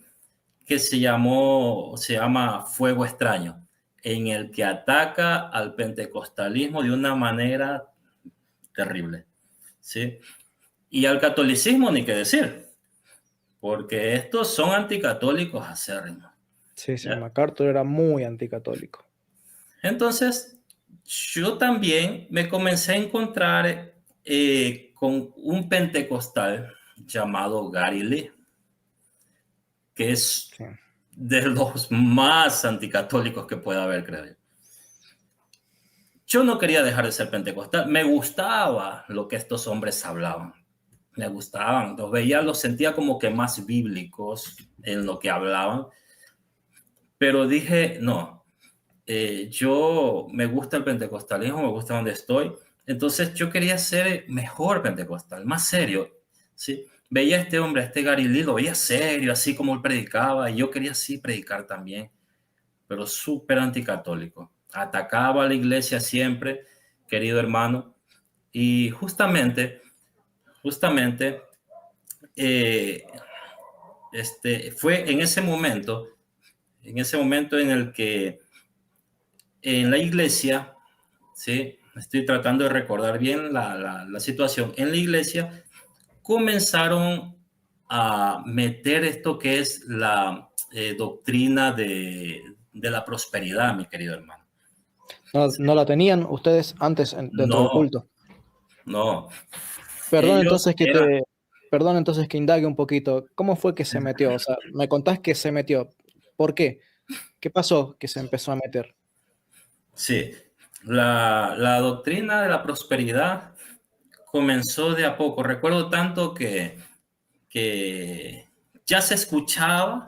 que se llama Fuego Extraño, en el que ataca al pentecostalismo de una manera terrible, ¿sí? Y al catolicismo ni qué decir, porque estos son anticatólicos acérrimos. Sí, sí, ¿Ya? MacArthur era muy anticatólico. Entonces, yo también me comencé a encontrar con un pentecostal llamado Gary Lee, que es Sí. de los más anticatólicos que pueda haber, creo yo. Yo no quería dejar de ser pentecostal, me gustaba lo que estos hombres hablaban, me gustaban, los veía, los sentía como que más bíblicos en lo que hablaban, pero dije, no, yo me gusta el pentecostalismo, me gusta donde estoy. Entonces yo quería ser mejor pentecostal, más serio, ¿sí? Veía a este hombre, a este Gary Lee, lo veía serio, así como él predicaba, y yo quería así predicar también, pero súper anticatólico. Atacaba a la iglesia siempre, querido hermano, y justamente, eh, fue en ese momento en el que en la iglesia, ¿sí? Estoy tratando de recordar bien la situación. En la iglesia comenzaron a meter esto que es la doctrina de la prosperidad, mi querido hermano. No, no la tenían ustedes antes dentro del No, culto. no. Perdón Ellos entonces que eran, te, perdón entonces que indague un poquito. ¿Cómo fue que se metió? O sea, me contás que se metió. ¿Por qué? ¿Qué pasó que se empezó a meter? sí, la doctrina de la prosperidad comenzó de a poco. Recuerdo tanto que ya se escuchaba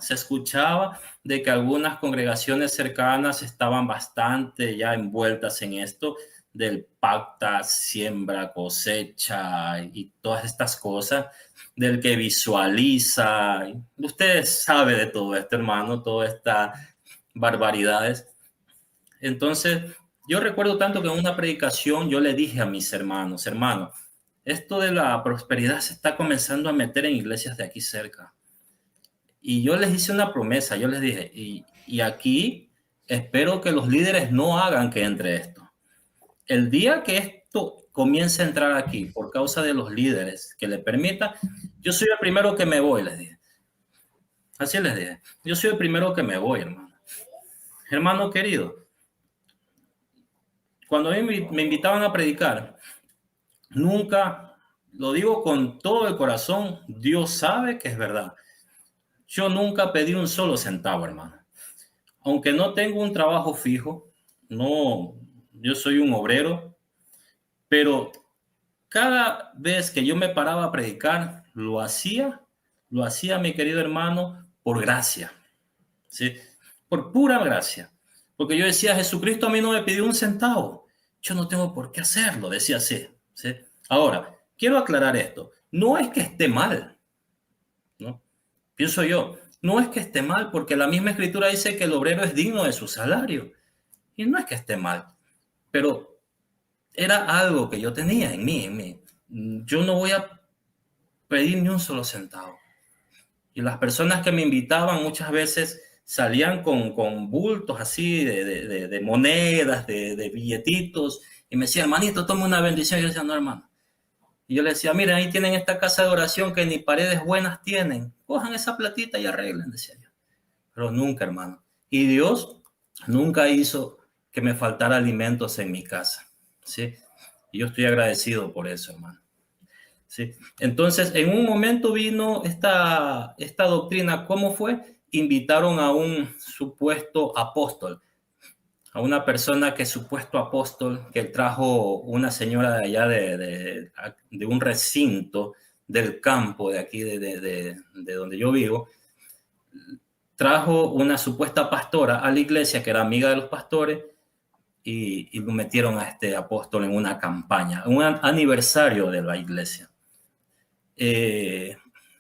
de que algunas congregaciones cercanas estaban bastante ya envueltas en esto del pacta, siembra, cosecha y todas estas cosas, del que visualiza. Usted sabe de todo esto, hermano, todas estas barbaridades. Entonces, yo recuerdo tanto que en una predicación yo le dije a mis hermanos, hermanos, esto de la prosperidad se está comenzando a meter en iglesias de aquí cerca. Y yo les hice una promesa, yo les dije, y aquí espero que los líderes no hagan que entre esto. El día que esto comience a entrar aquí por causa de los líderes que le permitan, yo soy el primero que me voy, les dije. Así les dije, yo soy el primero que me voy, hermano. Hermano querido, cuando me invitaban a predicar, nunca, lo digo con todo el corazón, Dios sabe que es verdad. Yo nunca pedí un solo centavo, hermano. Aunque no tengo un trabajo fijo, no, yo soy un obrero, pero cada vez que yo me paraba a predicar, lo hacía, mi querido hermano, por gracia, ¿sí? Por pura gracia. Porque yo decía, Jesucristo a mí no me pidió un centavo. Yo no tengo por qué hacerlo, decía así, ¿sí? Ahora, quiero aclarar esto. No es que esté mal, ¿no? Pienso yo, no es que esté mal, porque la misma escritura dice que el obrero es digno de su salario. Y no es que esté mal, pero era algo que yo tenía en mí. Yo no voy a pedir ni un solo centavo. Y las personas que me invitaban muchas veces salían con bultos así de monedas, de billetitos, y me decían, hermanito, toma una bendición. Y yo decía, no, hermano. Y yo le decía, miren, ahí tienen esta casa de oración que ni paredes buenas tienen. Cojan esa platita y arreglen, decía yo. Pero nunca, hermano. Y Dios nunca hizo que me faltara alimentos en mi casa, ¿sí? Y yo estoy agradecido por eso, hermano. ¿Sí? Entonces, en un momento vino esta doctrina. ¿Cómo fue? Invitaron a un supuesto apóstol, a una persona que es supuesto apóstol, que trajo una señora de allá de un recinto del campo de aquí, de donde yo vivo, trajo una supuesta pastora a la iglesia que era amiga de los pastores y lo metieron a este apóstol en una campaña, un aniversario de la iglesia.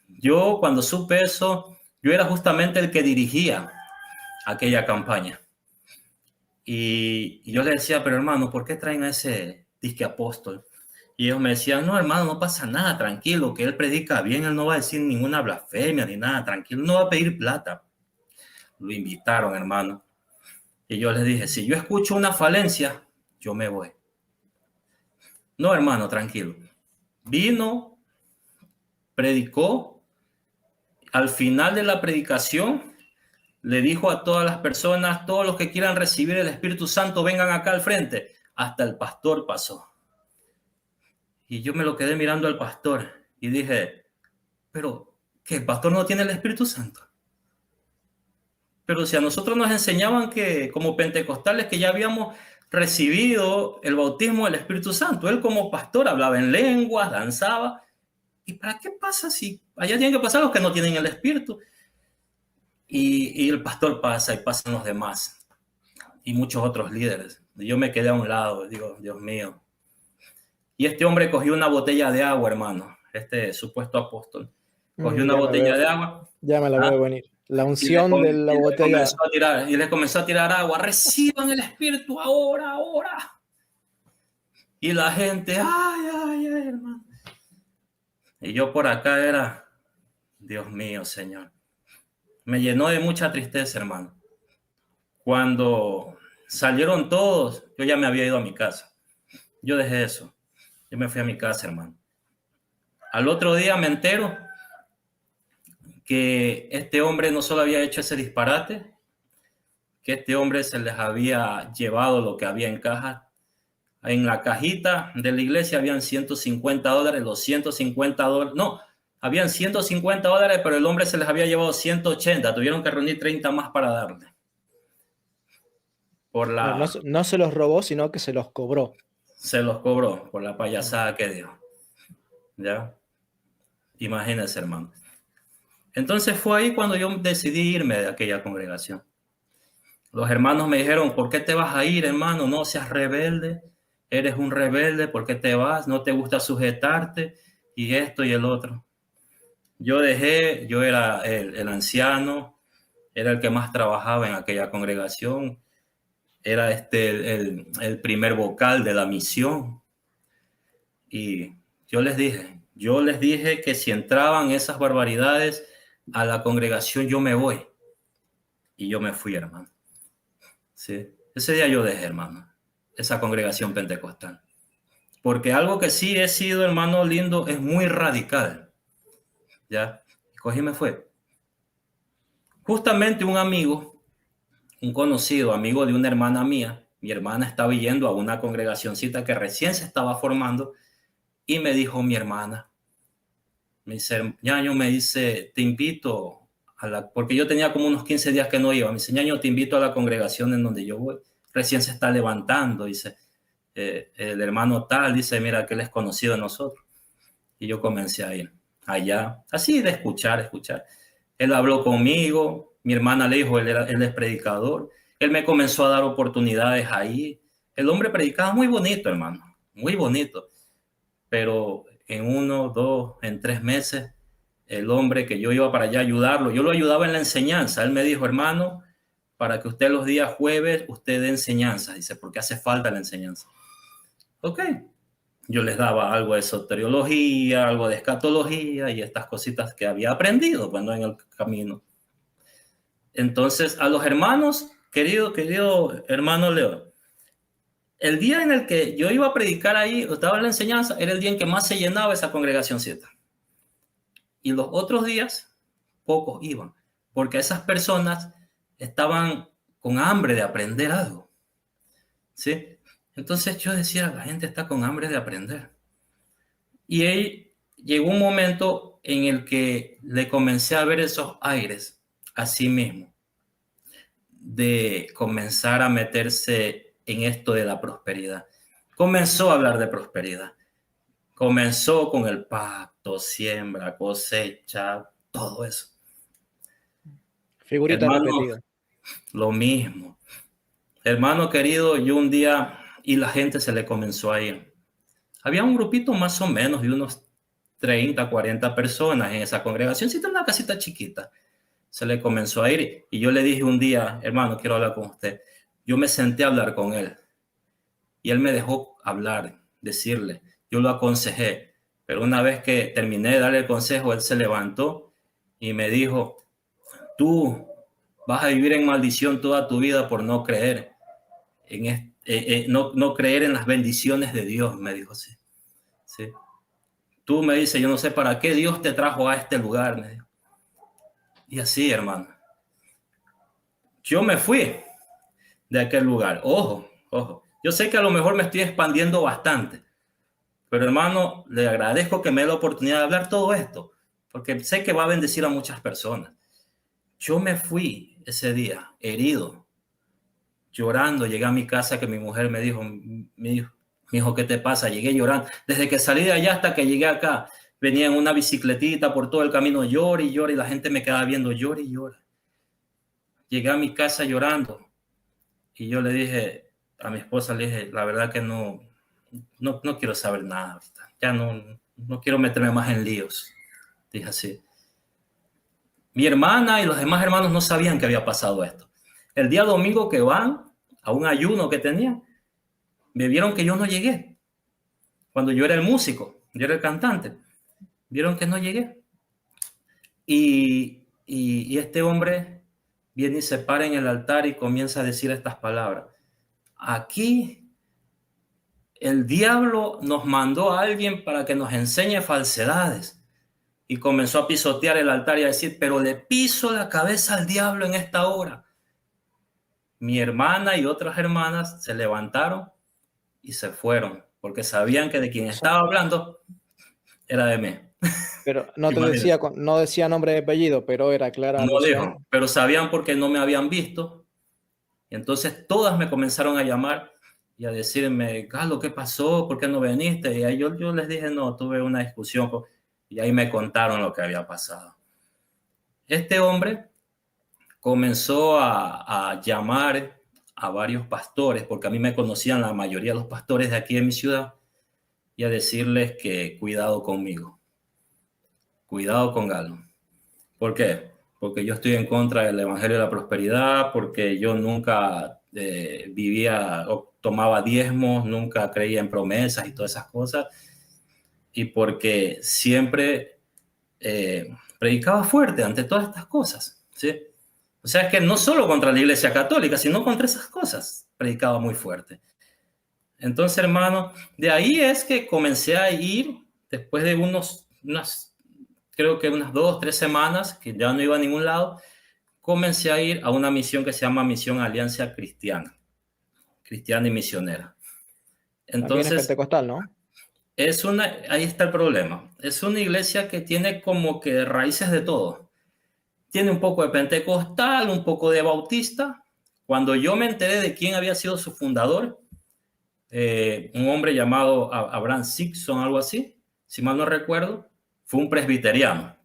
Yo cuando supe eso, yo era justamente el que dirigía aquella campaña. Y yo le decía, pero hermano, ¿por qué traen a ese disque apóstol? Y ellos me decían, no, hermano, no pasa nada, tranquilo, que él predica bien, él no va a decir ninguna blasfemia ni nada, tranquilo, no va a pedir plata. Lo invitaron, hermano. Y yo les dije, si yo escucho una falencia, yo me voy. No, hermano, tranquilo. Vino, predicó. Al final de la predicación, le dijo a todas las personas, todos los que quieran recibir el Espíritu Santo, vengan acá al frente. Hasta el pastor pasó. Y yo me lo quedé mirando al pastor y dije, pero ¿que el pastor no tiene el Espíritu Santo? Pero si a nosotros nos enseñaban que como pentecostales que ya habíamos recibido el bautismo del Espíritu Santo, él como pastor hablaba en lenguas, danzaba. ¿Y para qué pasa si allá tienen que pasar los que no tienen el Espíritu? Y el pastor pasa y pasan los demás y muchos otros líderes. Yo me quedé a un lado, digo, Dios mío. Y este hombre cogió una botella de agua, hermano, este supuesto apóstol. Cogió una Ya me botella veo, de agua, ya me la ¿ah? veo venir. La y, le, unción de la y le botella. comenzó a tirar, y le comenzó a tirar agua. Reciban el Espíritu ahora, ahora. Y la gente, ay, ay, ay, hermano. Y yo por acá era, Dios mío, Señor. Me llenó de mucha tristeza, hermano. Cuando salieron todos, yo ya me había ido a mi casa. Yo dejé eso. Yo me fui a mi casa, hermano. Al otro día me entero que este hombre no solo había hecho ese disparate, que este hombre se les había llevado lo que había en caja. En la cajita de la iglesia habían $150, los $150, no, habían $150, pero el hombre se les había llevado 180, tuvieron que reunir 30 más para darle. No, no se los robó, sino que se los cobró. Se los cobró por la payasada que dio. ¿Ya? Imagínense, hermano. Entonces fue ahí cuando yo decidí irme de aquella congregación. Los hermanos me dijeron, ¿por qué te vas a ir, hermano? No seas rebelde. Eres un rebelde, ¿por qué te vas? No te gusta sujetarte y esto y el otro. Yo era el anciano, era el que más trabajaba en aquella congregación, era el primer vocal de la misión. Y yo les dije que si entraban esas barbaridades a la congregación, yo me voy. Y yo me fui, hermano. Sí. Ese día yo dejé, hermano, esa congregación pentecostal. Porque algo que sí he sido, hermano lindo, es muy radical. ¿Ya? Cogí y me fue. Justamente un amigo, un conocido amigo de una hermana mía, mi hermana estaba yendo a una congregacioncita que recién se estaba formando y me dijo mi hermana, me dice, ñaño, me dice, te invito porque yo tenía como unos 15 días que no iba, me dice, ñaño, te invito a la congregación en donde yo voy, recién se está levantando, dice, el hermano tal, dice, mira, que él es conocido de nosotros. Y yo comencé a ir allá, así de escuchar. Él habló conmigo, mi hermana le dijo, él es predicador, él me comenzó a dar oportunidades ahí. El hombre predicaba muy bonito, hermano, muy bonito, pero en 1, 2, en 3 meses, el hombre que yo iba para allá a ayudarlo, yo lo ayudaba en la enseñanza. Él me dijo, hermano, para que usted los días jueves, usted dé enseñanza, dice, porque hace falta la enseñanza. Ok, yo les daba algo de soteriología, algo de escatología y estas cositas que había aprendido cuando en el camino. Entonces, a los hermanos, querido hermano Leo, el día en el que yo iba a predicar ahí, estaba en la enseñanza, era el día en que más se llenaba esa congregacióncita. Y los otros días, pocos iban, porque esas personas estaban con hambre de aprender algo. ¿Sí? Entonces yo decía, la gente está con hambre de aprender. Y ahí llegó un momento en el que le comencé a ver esos aires a sí mismo, de comenzar a meterse en esto de la prosperidad. Comenzó a hablar de prosperidad. Comenzó con el pacto, siembra, cosecha, todo eso. Figurita Hermano, repetida. lo mismo. Hermano querido, yo un día, y la gente se le comenzó a ir. Había un grupito más o menos de unos 30, 40 personas en esa congregación, sí, una casita chiquita. Se le comenzó a ir y yo le dije un día, hermano, quiero hablar con usted. Yo me senté a hablar con él y él me dejó hablar, decirle. Yo lo aconsejé, pero una vez que terminé de darle el consejo, él se levantó y me dijo, tú vas a vivir en maldición toda tu vida por no creer no creer en las bendiciones de Dios, me dijo así. ¿Sí? Tú, me dice, yo no sé para qué Dios te trajo a este lugar, me dijo. Y así, hermano. Yo me fui de aquel lugar. Ojo. Yo sé que a lo mejor me estoy expandiendo bastante, pero hermano, le agradezco que me dé la oportunidad de hablar todo esto, porque sé que va a bendecir a muchas personas. Yo me fui ese día herido, llorando. Llegué a mi casa, que mi mujer me dijo, mi hijo, ¿qué te pasa? Llegué llorando. Desde que salí de allá hasta que llegué acá, venía en una bicicletita por todo el camino, llora y llora, y la gente me quedaba viendo, llora y llora. Llegué a mi casa llorando y yo le dije a mi esposa, le dije, la verdad que no quiero saber nada ahorita. Ya no quiero meterme más en líos. Dije así. Mi hermana y los demás hermanos no sabían que había pasado esto. El día domingo que van a un ayuno que tenían, me vieron que yo no llegué. Cuando yo era el músico, yo era el cantante, vieron que no llegué. Y este hombre viene y se para en el altar y comienza a decir estas palabras. Aquí el diablo nos mandó a alguien para que nos enseñe falsedades. y comenzó a pisotear el altar y a decir, pero le piso la cabeza al diablo en esta hora. Mi hermana y otras hermanas se levantaron y se fueron, porque sabían que de quien estaba hablando era de mí. Pero no te Imagínate. decía, no decía nombre y apellido, pero era clara No alusión. dijo, pero sabían porque no me habían visto. Y entonces todas me comenzaron a llamar y a decirme, Carlos, ¿qué pasó? ¿Por qué no viniste? Y ahí yo les dije, no, tuve una discusión. Y ahí me contaron lo que había pasado. Este hombre comenzó a llamar a varios pastores, porque a mí me conocían la mayoría de los pastores de aquí en mi ciudad, y a decirles que cuidado conmigo, cuidado con Galo. ¿Por qué? Porque yo estoy en contra del Evangelio de la Prosperidad, porque yo nunca vivía o tomaba diezmos, nunca creía en promesas y todas esas cosas, y porque siempre predicaba fuerte ante todas estas cosas, ¿sí? O sea, es que no solo contra la Iglesia Católica, sino contra esas cosas predicaba muy fuerte. Entonces, hermano, de ahí es que comencé a ir, después de creo que unas 2, 3 semanas, que ya no iba a ningún lado, comencé a ir a una misión que se llama Misión Alianza Cristiana, cristiana y misionera. También es Entonces, pentecostal, ¿no? ahí está el problema. Es una iglesia que tiene como que raíces de todo. Tiene un poco de pentecostal, un poco de bautista. Cuando yo me enteré de quién había sido su fundador, un hombre llamado Abraham Simpson, algo así, si mal no recuerdo, fue un presbiteriano.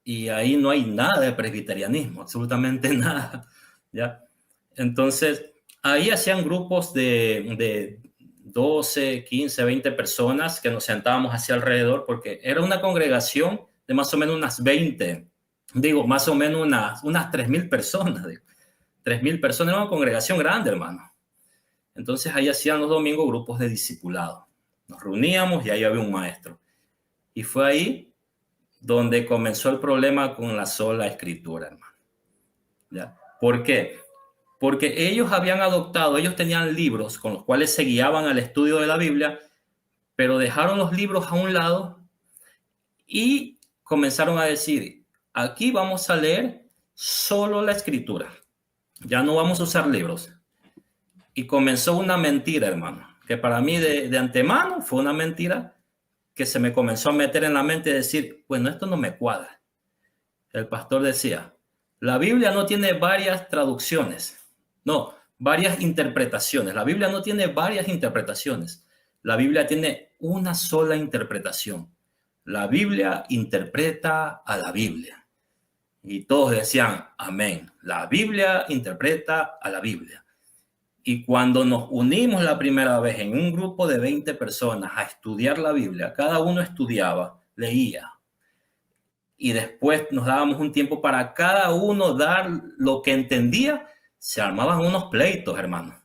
Y ahí no hay nada de presbiterianismo, absolutamente nada, ¿ya? Entonces, ahí hacían grupos de 12, 15, 20 personas que nos sentábamos hacia alrededor, porque era una congregación de más o menos unas 20, digo, más o menos unas 3.000 personas, digo. 3.000 personas, era una congregación grande, hermano. Entonces ahí hacían los domingos grupos de discipulado. Nos reuníamos y ahí había un maestro. Y fue ahí donde comenzó el problema con la sola escritura, hermano. ¿Ya? ¿Por qué? Porque ellos tenían libros con los cuales se guiaban al estudio de la Biblia, pero dejaron los libros a un lado y comenzaron a decir, aquí vamos a leer solo la escritura, ya no vamos a usar libros. Y comenzó una mentira, hermano, que para mí de antemano fue una mentira que se me comenzó a meter en la mente y decir, bueno, esto no me cuadra. El pastor decía, la Biblia no tiene varias traducciones, no, varias interpretaciones. La Biblia no tiene varias interpretaciones. La Biblia tiene una sola interpretación. La Biblia interpreta a la Biblia. Y todos decían, amén. La Biblia interpreta a la Biblia. Y cuando nos unimos la primera vez en un grupo de 20 personas a estudiar la Biblia, cada uno estudiaba, leía, y después nos dábamos un tiempo para cada uno dar lo que entendía, se armaban unos pleitos, hermano.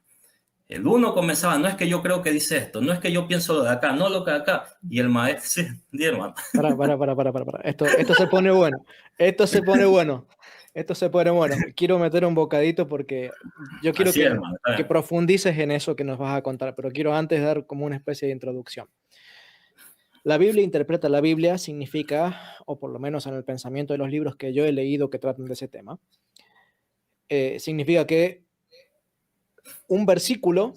El uno comenzaba, no es que yo creo que dice esto, no es que yo pienso lo de acá, no lo que de acá. Y el maestro, sí, hermano. Para. Esto se pone bueno. Esto se pone bueno. Esto se pone bueno. Quiero meter un bocadito porque yo quiero Así, hermano. que profundices en eso que nos vas a contar, pero quiero antes dar como una especie de introducción. La Biblia interpreta la Biblia significa, o por lo menos en el pensamiento de los libros que yo he leído que tratan de ese tema, significa que un versículo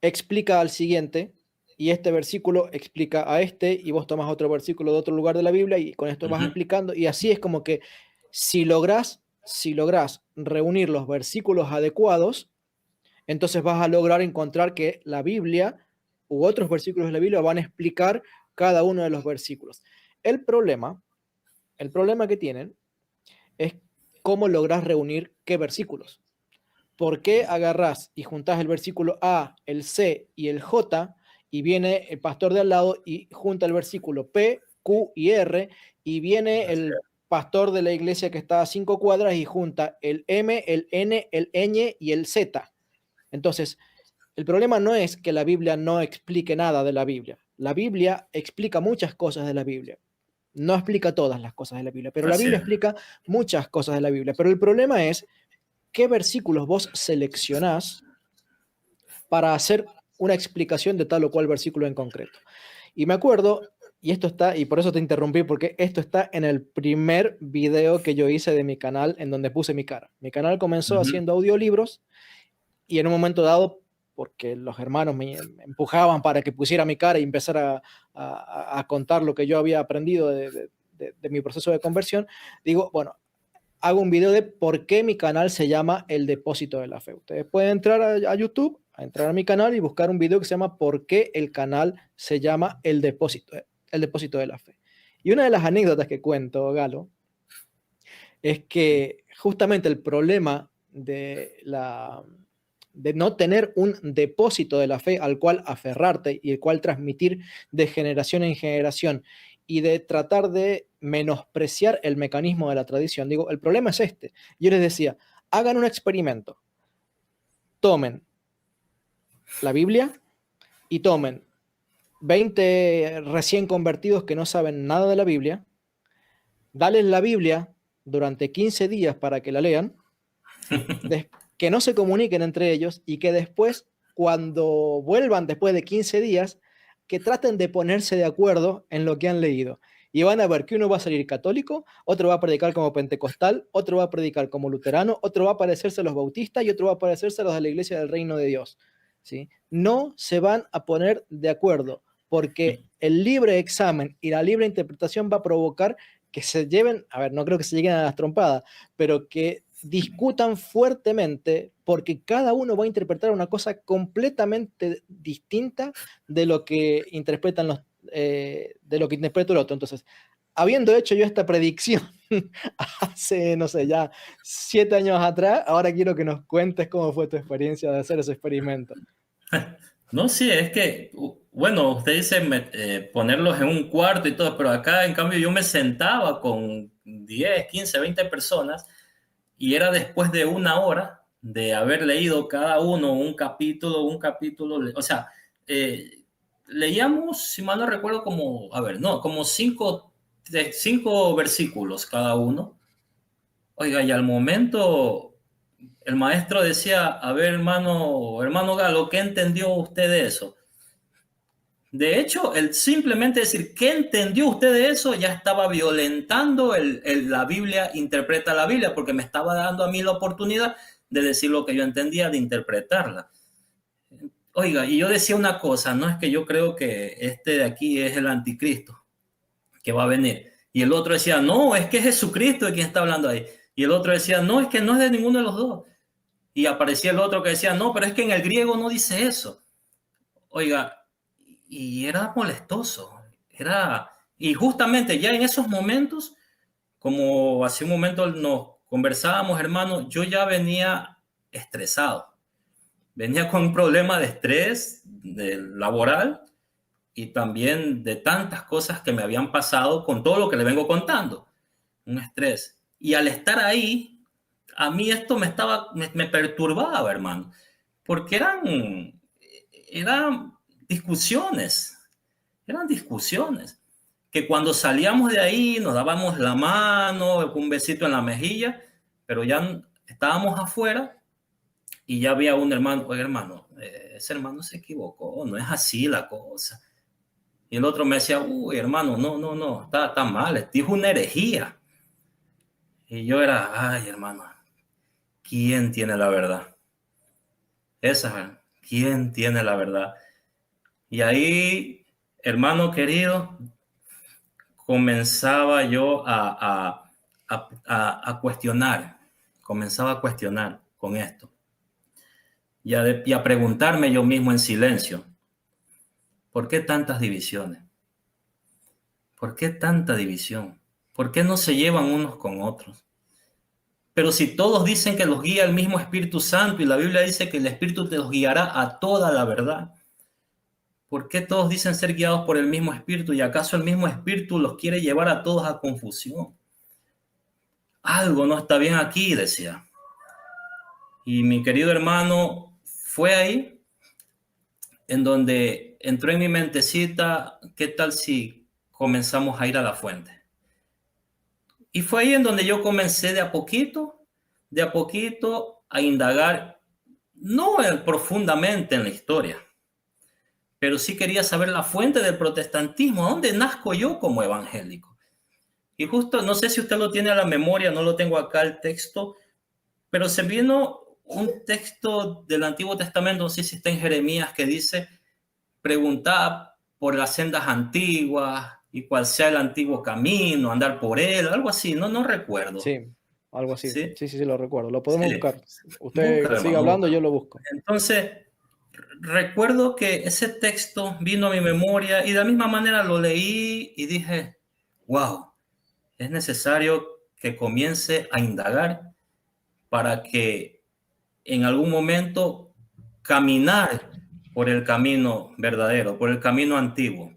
explica al siguiente y este versículo explica a este y vos tomas otro versículo de otro lugar de la Biblia y con esto vas explicando y así es como que si lográs reunir los versículos adecuados, entonces vas a lograr encontrar que la Biblia u otros versículos de la Biblia van a explicar cada uno de los versículos. El problema que tienen es cómo lográs reunir qué versículos. ¿Por qué agarrás y juntás el versículo A, el C y el J y viene el pastor de al lado y junta el versículo P, Q y R y viene el pastor de la iglesia que está a 5 cuadras y junta el M, el N, el ñ y el Z? Entonces, el problema no es que la Biblia no explique nada de la Biblia. La Biblia explica muchas cosas de la Biblia. No explica todas las cosas de la Biblia, pero la Biblia explica muchas cosas de la Biblia. Pero el problema es qué versículos vos seleccionás para hacer una explicación de tal o cual versículo en concreto. Y me acuerdo, y esto está, y por eso te interrumpí, porque esto está en el primer video que yo hice de mi canal, en donde puse mi cara. Mi canal comenzó Ujú. haciendo audiolibros, y en un momento dado, porque los hermanos me empujaban para que pusiera mi cara y empezara a contar lo que yo había aprendido de mi proceso de conversión, digo, bueno, hago un video de por qué mi canal se llama El Depósito de la Fe. Ustedes pueden entrar a YouTube, a entrar a mi canal y buscar un video que se llama ¿Por qué el canal se llama El Depósito de la Fe? Y una de las anécdotas que cuento, Galo, es que justamente el problema de no tener un depósito de la fe al cual aferrarte y el cual transmitir de generación en generación, y de tratar de menospreciar el mecanismo de la tradición. Digo, el problema es este. Yo les decía, hagan un experimento. Tomen la Biblia y tomen 20 recién convertidos que no saben nada de la Biblia, dales la Biblia durante 15 días para que la lean, que no se comuniquen entre ellos, y que después, cuando vuelvan después de 15 días, que traten de ponerse de acuerdo en lo que han leído. Y van a ver que uno va a salir católico, otro va a predicar como pentecostal, otro va a predicar como luterano, otro va a parecerse a los bautistas y otro va a parecerse a los de la iglesia del reino de Dios. ¿Sí? No se van a poner de acuerdo, porque el libre examen y la libre interpretación va a provocar que se lleven, a ver, no creo que se lleguen a las trompadas, pero que discutan fuertemente, porque cada uno va a interpretar una cosa completamente distinta de lo que interpretan de lo que interpreta el otro. Entonces, habiendo hecho yo esta predicción hace, no sé, ya 7 años atrás, ahora quiero que nos cuentes cómo fue tu experiencia de hacer ese experimento. No, sí, es que, bueno, usted dice ponerlos en un cuarto y todo, pero acá en cambio yo me sentaba con 10, 15, 20 personas y era después de una hora de haber leído cada uno un capítulo, o sea, leíamos, si mal no recuerdo, como, a ver, no, como cinco versículos cada uno. Oiga, y al momento el maestro decía, a ver, hermano Galo, ¿qué entendió usted de eso? De hecho, el simplemente decir, ¿qué entendió usted de eso? Ya estaba violentando la Biblia, interpreta la Biblia, porque me estaba dando a mí la oportunidad de decir lo que yo entendía, de interpretarla. Oiga, y yo decía una cosa, no es que yo creo que este de aquí es el anticristo que va a venir. Y el otro decía, no, es que es Jesucristo de quien está hablando ahí. Y el otro decía, no, es que no es de ninguno de los dos. Y aparecía el otro que decía, no, pero es que en el griego no dice eso. Oiga, y era molestoso. Y justamente ya en esos momentos, como hace un momento nos conversábamos, hermano, yo ya venía estresado. Venía con un problema de estrés laboral y también de tantas cosas que me habían pasado con todo lo que le vengo contando. Un estrés. Y al estar ahí, a mí esto me perturbaba, hermano, porque eran discusiones, eran discusiones, que cuando salíamos de ahí nos dábamos la mano, un besito en la mejilla, pero ya estábamos afuera y ya había un hermano, oye hermano, ese hermano se equivocó, no es así la cosa. Y el otro me decía, uy hermano, no, está mal, dijo una herejía. Y yo era, ay hermano, ¿quién tiene la verdad? ¿Quién tiene la verdad? Y ahí, hermano querido, comenzaba yo a cuestionar, comenzaba a cuestionar con esto y a preguntarme yo mismo en silencio, ¿por qué tantas divisiones? ¿Por qué tanta división? ¿Por qué no se llevan unos con otros? Pero si todos dicen que los guía el mismo Espíritu Santo y la Biblia dice que el Espíritu te los guiará a toda la verdad, ¿por qué todos dicen ser guiados por el mismo Espíritu y acaso el mismo Espíritu los quiere llevar a todos a confusión? Algo no está bien aquí, decía. Y mi querido hermano fue ahí en donde entró en mi mentecita, ¿qué tal si comenzamos a ir a la fuente? Y fue ahí en donde yo comencé de a poquito a indagar, no profundamente en la historia, pero sí quería saber la fuente del protestantismo, ¿dónde nazco yo como evangélico? Y justo, no sé si usted lo tiene a la memoria, no lo tengo acá el texto, pero se vino un texto del Antiguo Testamento, no sé si está en Jeremías, que dice, preguntad por las sendas antiguas y cuál sea el antiguo camino, andar por él, algo así, no recuerdo. Sí, algo así. ¿Sí? Sí, lo recuerdo. Lo podemos Sí, buscar. Usted búscalo, sigue hermano, hablando, yo búscalo. lo busco. Entonces, recuerdo que ese texto vino a mi memoria y de la misma manera lo leí y dije, wow, es necesario que comience a indagar para que en algún momento caminar por el camino verdadero, por el camino antiguo.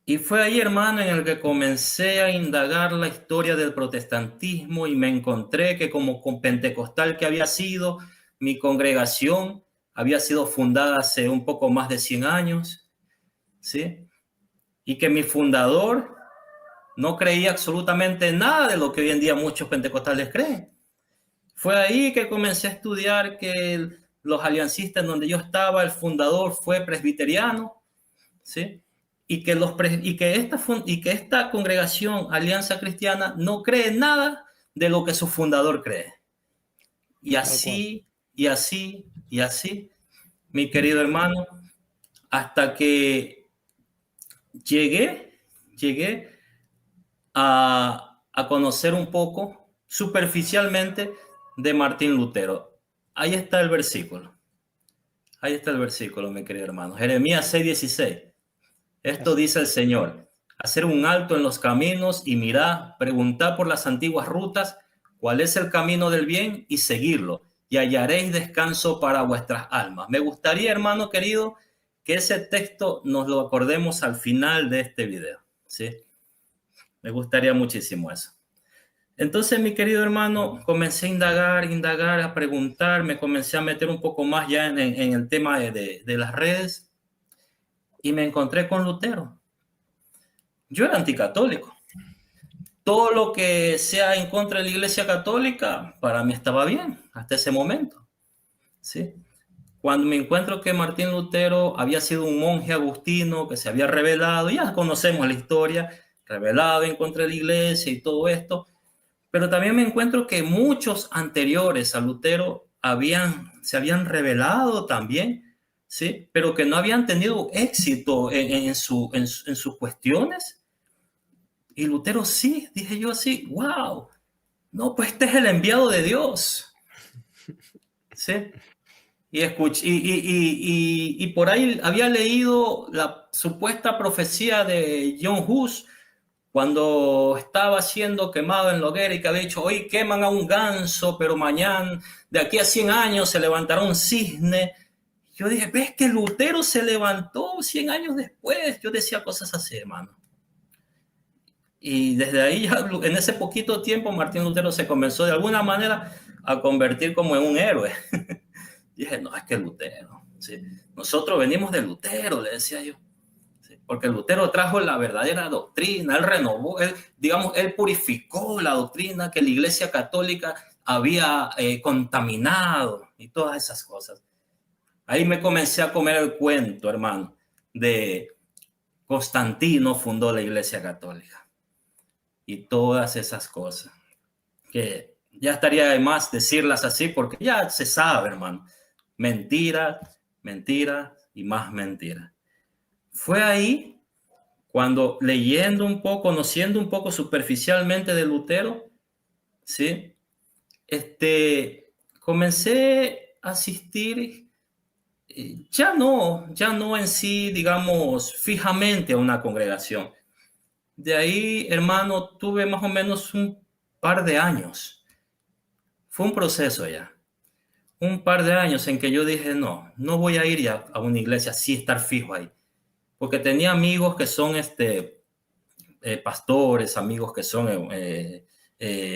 Y fue ahí, hermano, en el que comencé a indagar la historia del protestantismo y me encontré que como con pentecostal que había sido, mi congregación había sido fundada hace un poco más de 100 años, ¿sí? Y que mi fundador no creía absolutamente nada de lo que hoy en día muchos pentecostales creen. Fue ahí que comencé a estudiar que los aliancistas en donde yo estaba, el fundador fue presbiteriano, ¿sí? Y que esta congregación, Alianza Cristiana, no cree nada de lo que su fundador cree. Y Tal cual. así, y así, y así, mi querido hermano, hasta que llegué a conocer un poco, superficialmente, de Martín Lutero. Ahí está el versículo. Ahí está el versículo, mi querido hermano. Jeremías 6:16. Esto Así. dice el Señor: hacer un alto en los caminos y mirad, preguntad por las antiguas rutas, cuál es el camino del bien y seguirlo, y hallaréis descanso para vuestras almas. Me gustaría, hermano querido, que ese texto nos lo acordemos al final de este video, ¿sí? Me gustaría muchísimo eso. Entonces, mi querido hermano, comencé a indagar, a preguntar, me comencé a meter un poco más ya en el tema de las redes y me encontré con Lutero. Yo era anticatólico. Todo lo que sea en contra de la Iglesia Católica, para mí estaba bien hasta ese momento, ¿sí? Cuando me encuentro que Martín Lutero había sido un monje agustino que se había rebelado, ya conocemos la historia, rebelado en contra de la Iglesia y todo esto, pero también me encuentro que muchos anteriores a Lutero se habían rebelado también, ¿sí? Pero que no habían tenido éxito en sus cuestiones. Y Lutero sí, dije yo así, wow, no, pues este es el enviado de Dios, ¿sí? Y por ahí había leído la supuesta profecía de John Hus cuando estaba siendo quemado en la hoguera y que había dicho, hoy queman a un ganso, pero mañana, de aquí a 100 años, se levantará un cisne. Yo dije, ¿ves que Lutero se levantó 100 años después? Yo decía cosas así, hermano. Y desde ahí, en ese poquito tiempo, Martín Lutero se comenzó de alguna manera a convertir como en un héroe. Dije, no, es que Lutero, ¿sí? Nosotros venimos de Lutero, le decía yo, ¿sí? Porque Lutero trajo la verdadera doctrina, él renovó, él purificó la doctrina que la Iglesia Católica había contaminado y todas esas cosas. Ahí me comencé a comer el cuento, hermano, de Constantino fundó la Iglesia Católica. Y todas esas cosas, que ya estaría de más decirlas así, porque ya se sabe, hermano. Mentira, mentira y más mentira. Fue ahí cuando leyendo un poco, conociendo un poco superficialmente de Lutero, ¿sí? Comencé a asistir, ya no en sí, digamos, fijamente a una congregación. De ahí, hermano, tuve más o menos un par de años. Fue un proceso ya. Un par de años en que yo dije, no voy a ir ya a una iglesia así, estar fijo ahí. Porque tenía amigos que son pastores, amigos que son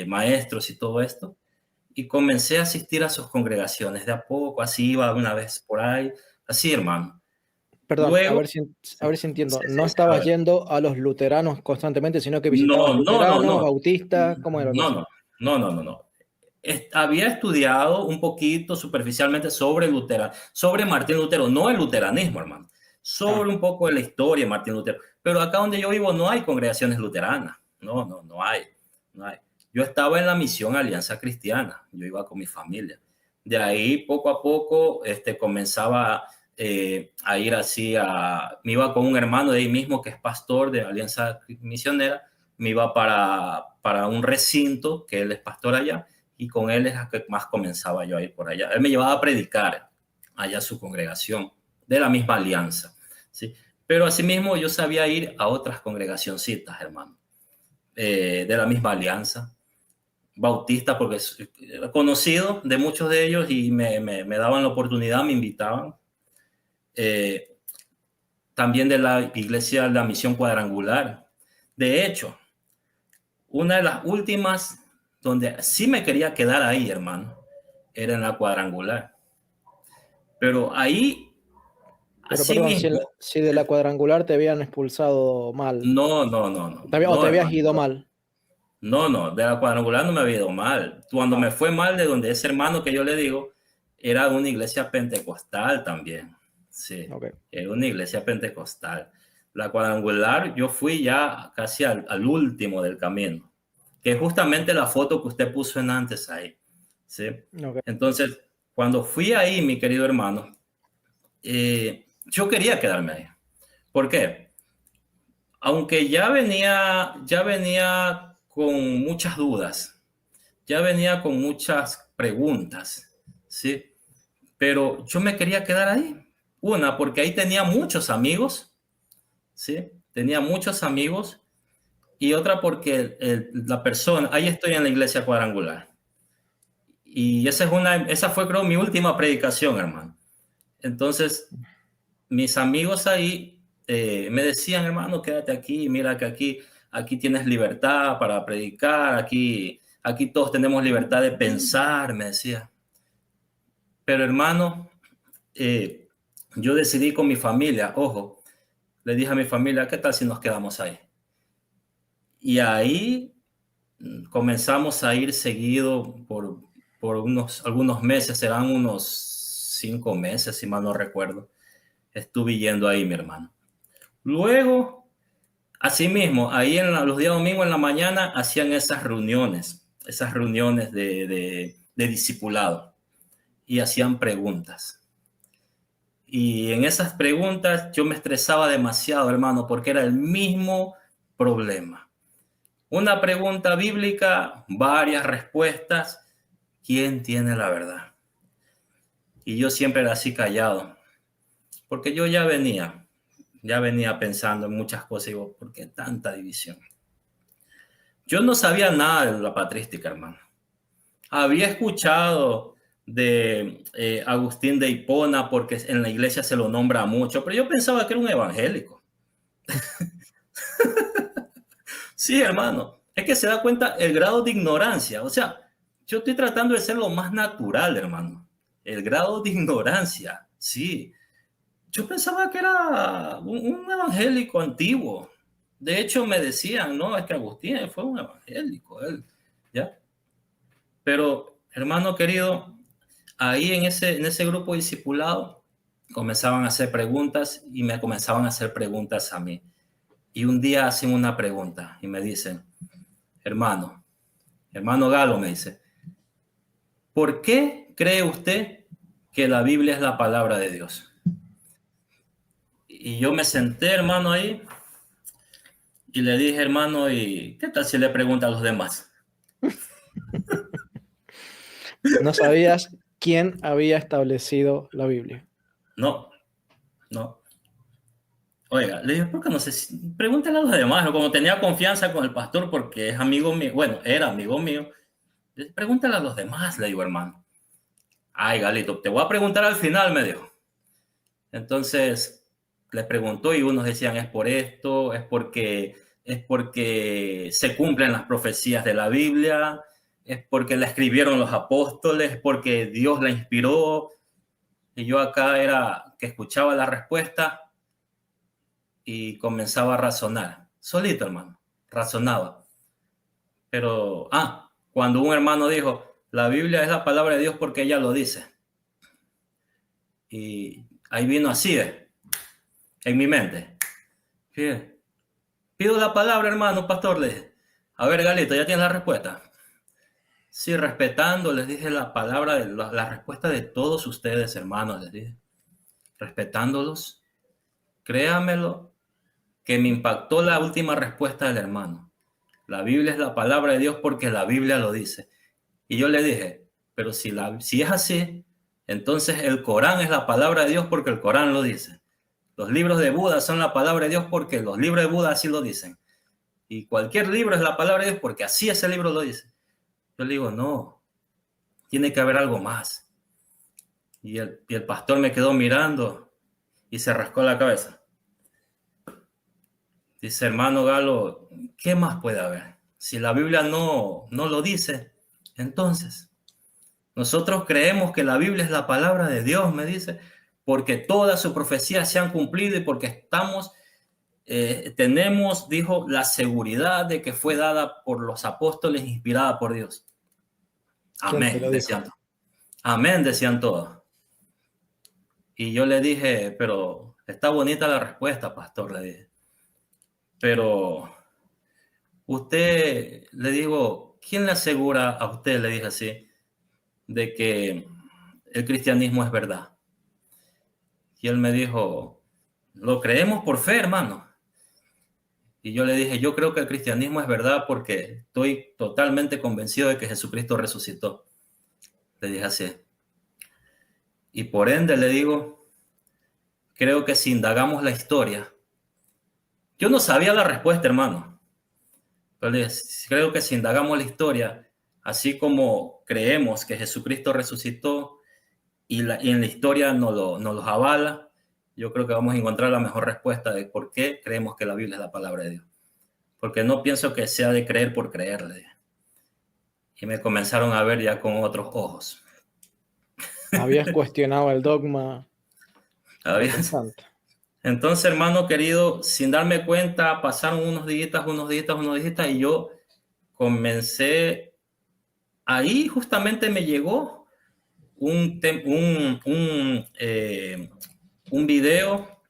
maestros y todo esto. Y comencé a asistir a sus congregaciones. De a poco, así iba una vez por ahí. Así, hermano. Perdón, Luego, a ver si entiendo. No a estabas ver. yendo a los luteranos constantemente, sino que visitabas No, no, no, luteranos, no. bautistas, ¿cómo era la No, cosa? no, no, no, no, no. había estudiado un poquito superficialmente sobre sobre Martín Lutero, no el luteranismo, hermano, sobre un poco de la historia de Martín Lutero. Pero acá donde yo vivo no hay congregaciones luteranas. No hay. Yo estaba en la misión Alianza Cristiana. Yo iba con mi familia. De ahí, poco a poco, comenzaba a ir así me iba con un hermano de ahí mismo que es pastor de Alianza Misionera. Me iba para un recinto que él es pastor allá, y con él es que más comenzaba yo a ir por allá. Él me llevaba a predicar allá a su congregación de la misma alianza, ¿sí? Pero asimismo yo sabía ir a otras congregacioncitas, hermano, de la misma alianza, bautista, porque era conocido de muchos de ellos y me daban la oportunidad, me invitaban. También de la iglesia de la Misión Cuadrangular. De hecho, una de las últimas donde sí me quería quedar ahí, hermano, era en la Cuadrangular. Pero ahí, Pero así perdón, mismo, si de la cuadrangular te habían expulsado mal, o te habías hermano, ido mal. de la Cuadrangular no me había ido mal. Cuando me fue mal de donde ese hermano que yo le digo, era una iglesia pentecostal también. Sí, Okay. era una iglesia pentecostal. La Cuadrangular, yo fui ya casi al último del camino, que es justamente la foto que usted puso en antes ahí. ¿Sí? Okay. Entonces, cuando fui ahí, mi querido hermano, yo quería quedarme ahí. ¿Por qué? Aunque ya venía con muchas dudas, ya venía con muchas preguntas, ¿sí? Pero yo me quería quedar ahí. Una, porque ahí tenía muchos amigos, ¿sí? Tenía muchos amigos. Y otra, porque la persona, ahí estoy en la iglesia cuadrangular. Y esa fue, creo, mi última predicación, hermano. Entonces, mis amigos ahí me decían, hermano, quédate aquí, mira que aquí tienes libertad para predicar, aquí todos tenemos libertad de pensar, me decía. Pero, hermano, yo decidí con mi familia, ojo, le dije a mi familia, ¿qué tal si nos quedamos ahí? Y ahí comenzamos a ir seguido por algunos meses, serán unos 5 meses, si mal no recuerdo. Estuve yendo ahí, mi hermano. Luego, asimismo, ahí los días domingos en la mañana hacían esas reuniones de discipulado, y hacían preguntas. Y en esas preguntas yo me estresaba demasiado, hermano, porque era el mismo problema. Una pregunta bíblica, varias respuestas. ¿Quién tiene la verdad? Y yo siempre era así callado, porque yo ya venía pensando en muchas cosas. Digo, ¿por qué tanta división? Yo no sabía nada de la patrística, hermano. Había escuchado de Agustín de Hipona, porque en la iglesia se lo nombra mucho, pero yo pensaba que era un evangélico. Sí, hermano, es que se da cuenta el grado de ignorancia. O sea, yo estoy tratando de ser lo más natural, hermano. El grado de ignorancia, sí. Yo pensaba que era un evangélico antiguo. De hecho, me decían, no, es que Agustín fue un evangélico, él, ¿ya? Pero, hermano querido, ahí en ese grupo discipulado comenzaban a hacer preguntas y me comenzaban a hacer preguntas a mí. Y un día hacen una pregunta y me dicen, hermano Galo, me dice, ¿por qué cree usted que la Biblia es la palabra de Dios? Y yo me senté, hermano, ahí y le dije, hermano, ¿y qué tal si le pregunta a los demás? No sabías quién había establecido la Biblia. No, no. Oiga, le dije, ¿por qué no sé? Pregúntale a los demás. Como tenía confianza con el pastor porque es amigo mío, bueno, era amigo mío, pregúntale a los demás, le digo, hermano. Ay, Galito, te voy a preguntar al final, me dijo. Entonces, le preguntó y unos decían, es por esto, es porque se cumplen las profecías de la Biblia, es porque la escribieron los apóstoles, es porque Dios la inspiró. Y yo acá era que escuchaba la respuesta y comenzaba a razonar. Solito, hermano, razonaba. Pero, cuando un hermano dijo, la Biblia es la palabra de Dios porque ella lo dice. Y ahí vino así, en mi mente. Fíjate. Pido la palabra, hermano, pastor, le dije. A ver, Galito, ¿ya tienes la respuesta? Sí, respetando, les dije la palabra, la respuesta de todos ustedes, hermanos, les dije. Respetándolos, créamelo, que me impactó la última respuesta del hermano. La Biblia es la palabra de Dios porque la Biblia lo dice. Y yo le dije, pero si es así, entonces el Corán es la palabra de Dios porque el Corán lo dice. Los libros de Buda son la palabra de Dios porque los libros de Buda así lo dicen. Y cualquier libro es la palabra de Dios porque así ese libro lo dice. Yo le digo, no, tiene que haber algo más. Y el pastor me quedó mirando y se rascó la cabeza. Dice, hermano Galo, ¿qué más puede haber? Si la Biblia no lo dice, entonces nosotros creemos que la Biblia es la palabra de Dios, me dice, porque todas sus profecías se han cumplido y porque tenemos, dijo, la seguridad de que fue dada por los apóstoles, inspirada por Dios. ¿Quién te Amén, lo dijo? decían. Amén, decían todos. Y yo le dije, pero está bonita la respuesta, pastor, le dije. Pero usted, le digo, ¿quién le asegura a usted, le dije así, de que el cristianismo es verdad? Y él me dijo, lo creemos por fe, hermano. Y yo le dije, yo creo que el cristianismo es verdad porque estoy totalmente convencido de que Jesucristo resucitó. Le dije así. Y por ende le digo, creo que si indagamos la historia, yo no sabía la respuesta, hermano. Pero le dije, creo que si indagamos la historia, así como creemos que Jesucristo resucitó y en la historia nos los avala, yo creo que vamos a encontrar la mejor respuesta de por qué creemos que la Biblia es la palabra de Dios. Porque no pienso que sea de creer por creerle. Y me comenzaron a ver ya con otros ojos. Habías cuestionado el dogma protestante. Entonces, hermano querido, sin darme cuenta, pasaron unos días, y yo comencé, ahí justamente me llegó un video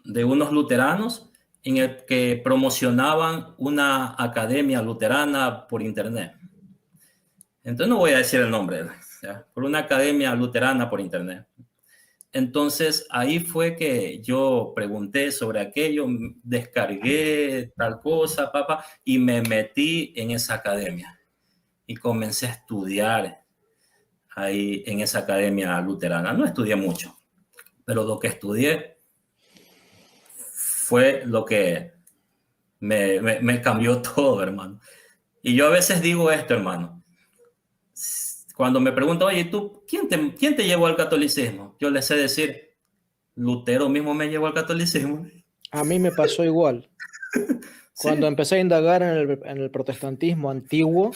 de unos luteranos en el que promocionaban una academia luterana por internet. Entonces no voy a decir el nombre, ¿ya? Por una academia luterana por internet. Entonces ahí fue que yo pregunté sobre aquello, descargué tal cosa, papá, y me metí en esa academia y comencé a estudiar ahí en esa academia luterana. No estudié mucho, pero lo que estudié fue lo que me cambió todo, hermano. Y yo a veces digo esto, hermano. Cuando me preguntan, oye, ¿tú quién te llevó al catolicismo? Yo les sé decir, Lutero mismo me llevó al catolicismo. A mí me pasó igual. Cuando Sí, empecé a indagar en el protestantismo antiguo,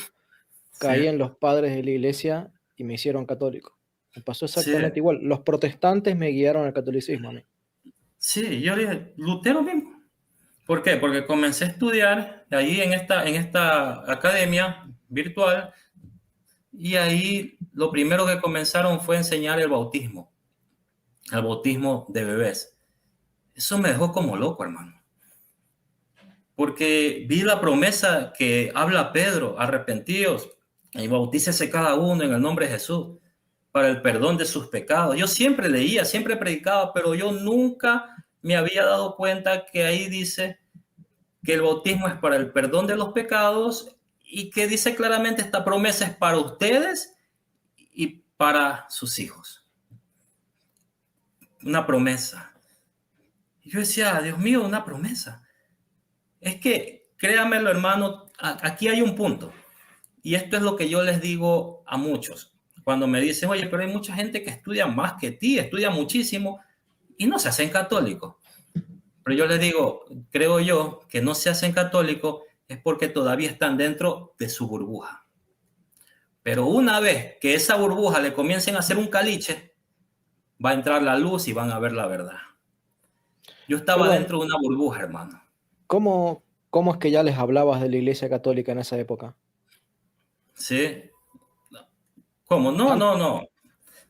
caí sí, en los padres de la iglesia y me hicieron católico. Me pasó sí, exactamente igual. Los protestantes me guiaron al catolicismo a mí. sí. Yo dije, Lutero mismo. ¿Por qué? Porque comencé a estudiar ahí en esta academia virtual y ahí lo primero que comenzaron fue enseñar el bautismo de bebés. Eso me dejó como loco, hermano. Porque vi la promesa que habla Pedro, arrepentíos y bautícese cada uno en el nombre de Jesús para el perdón de sus pecados. Yo siempre leía, siempre predicaba, pero yo nunca me había dado cuenta que ahí dice que el bautismo es para el perdón de los pecados y que dice claramente esta promesa es para ustedes y para sus hijos. Una promesa. Y yo decía, Dios mío, una promesa. Es que, créamelo, hermano, aquí hay un punto. Y esto es lo que yo les digo a muchos. Cuando me dicen, oye, pero hay mucha gente que estudia más que ti, estudia muchísimo y no se hacen católicos. Pero yo les digo, creo yo que no se hacen católicos es porque todavía están dentro de su burbuja. Pero una vez que esa burbuja le comiencen a hacer un caliche, va a entrar la luz y van a ver la verdad. Yo estaba Perdón, dentro de una burbuja, hermano. ¿cómo es que ya les hablabas de la iglesia católica en esa época? Sí. ¿Cómo? No, no, no.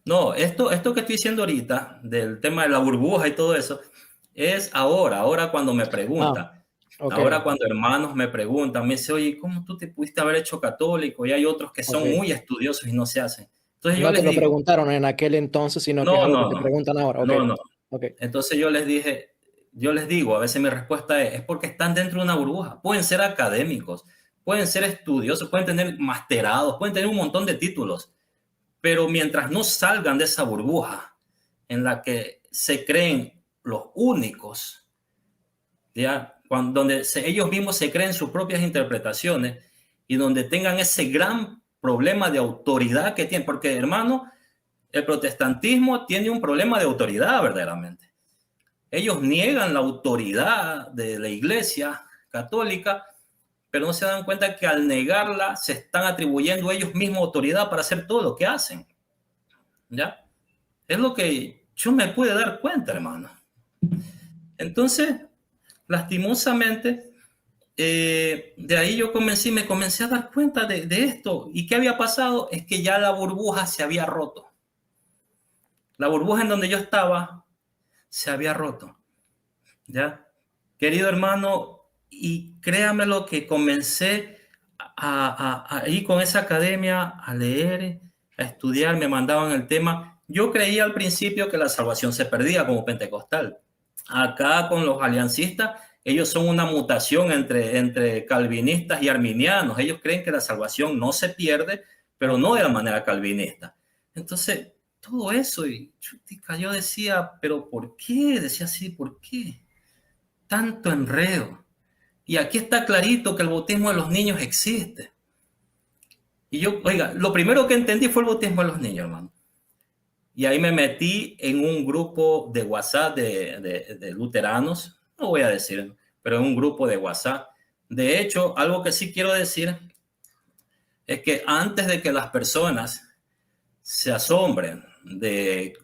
No, esto que estoy diciendo ahorita, del tema de la burbuja y todo eso, es ahora cuando me Ah, preguntan, ok, ahora cuando hermanos me preguntan, me dicen, oye, ¿cómo tú te pudiste haber hecho católico? Y hay otros que son ok. muy estudiosos y no se hacen. Entonces yo No te les lo digo, preguntaron en aquel entonces, sino que es no, algo que no, te no, preguntan ahora. Ok, no, no. ok. Entonces yo les digo, a veces mi respuesta es porque están dentro de una burbuja. Pueden ser académicos, pueden ser estudiosos, pueden tener masterados, pueden tener un montón de títulos, pero mientras no salgan de esa burbuja en la que se creen los únicos, ¿ya? Donde ellos mismos se creen sus propias interpretaciones y donde tengan ese gran problema de autoridad que tienen, porque hermano, el protestantismo tiene un problema de autoridad verdaderamente. Ellos niegan la autoridad de la Iglesia católica, pero no se dan cuenta que al negarla se están atribuyendo ellos mismos autoridad para hacer todo lo que hacen, ¿ya? Es lo que yo me pude dar cuenta, hermano. Entonces, lastimosamente, de ahí yo me comencé a dar cuenta de esto. ¿Y qué había pasado? Es que ya la burbuja se había roto. La burbuja en donde yo estaba se había roto, ¿ya? Querido hermano, y créame lo que comencé a ir con esa academia, a leer, a estudiar, me mandaban el tema. Yo creía al principio que la salvación se perdía como pentecostal. Acá con los aliancistas, ellos son una mutación entre calvinistas y arminianos. Ellos creen que la salvación no se pierde, pero no de la manera calvinista. Entonces, todo eso, y chutica, yo decía, pero ¿por qué? Decía así, ¿por qué? Tanto enredo. Y aquí está clarito que el bautismo de los niños existe. Y yo, oiga, lo primero que entendí fue el bautismo de los niños, hermano. Y ahí me metí en un grupo de WhatsApp de luteranos, no voy a decir, pero en un grupo de WhatsApp. De hecho, algo que sí quiero decir es que antes de que las personas se asombren de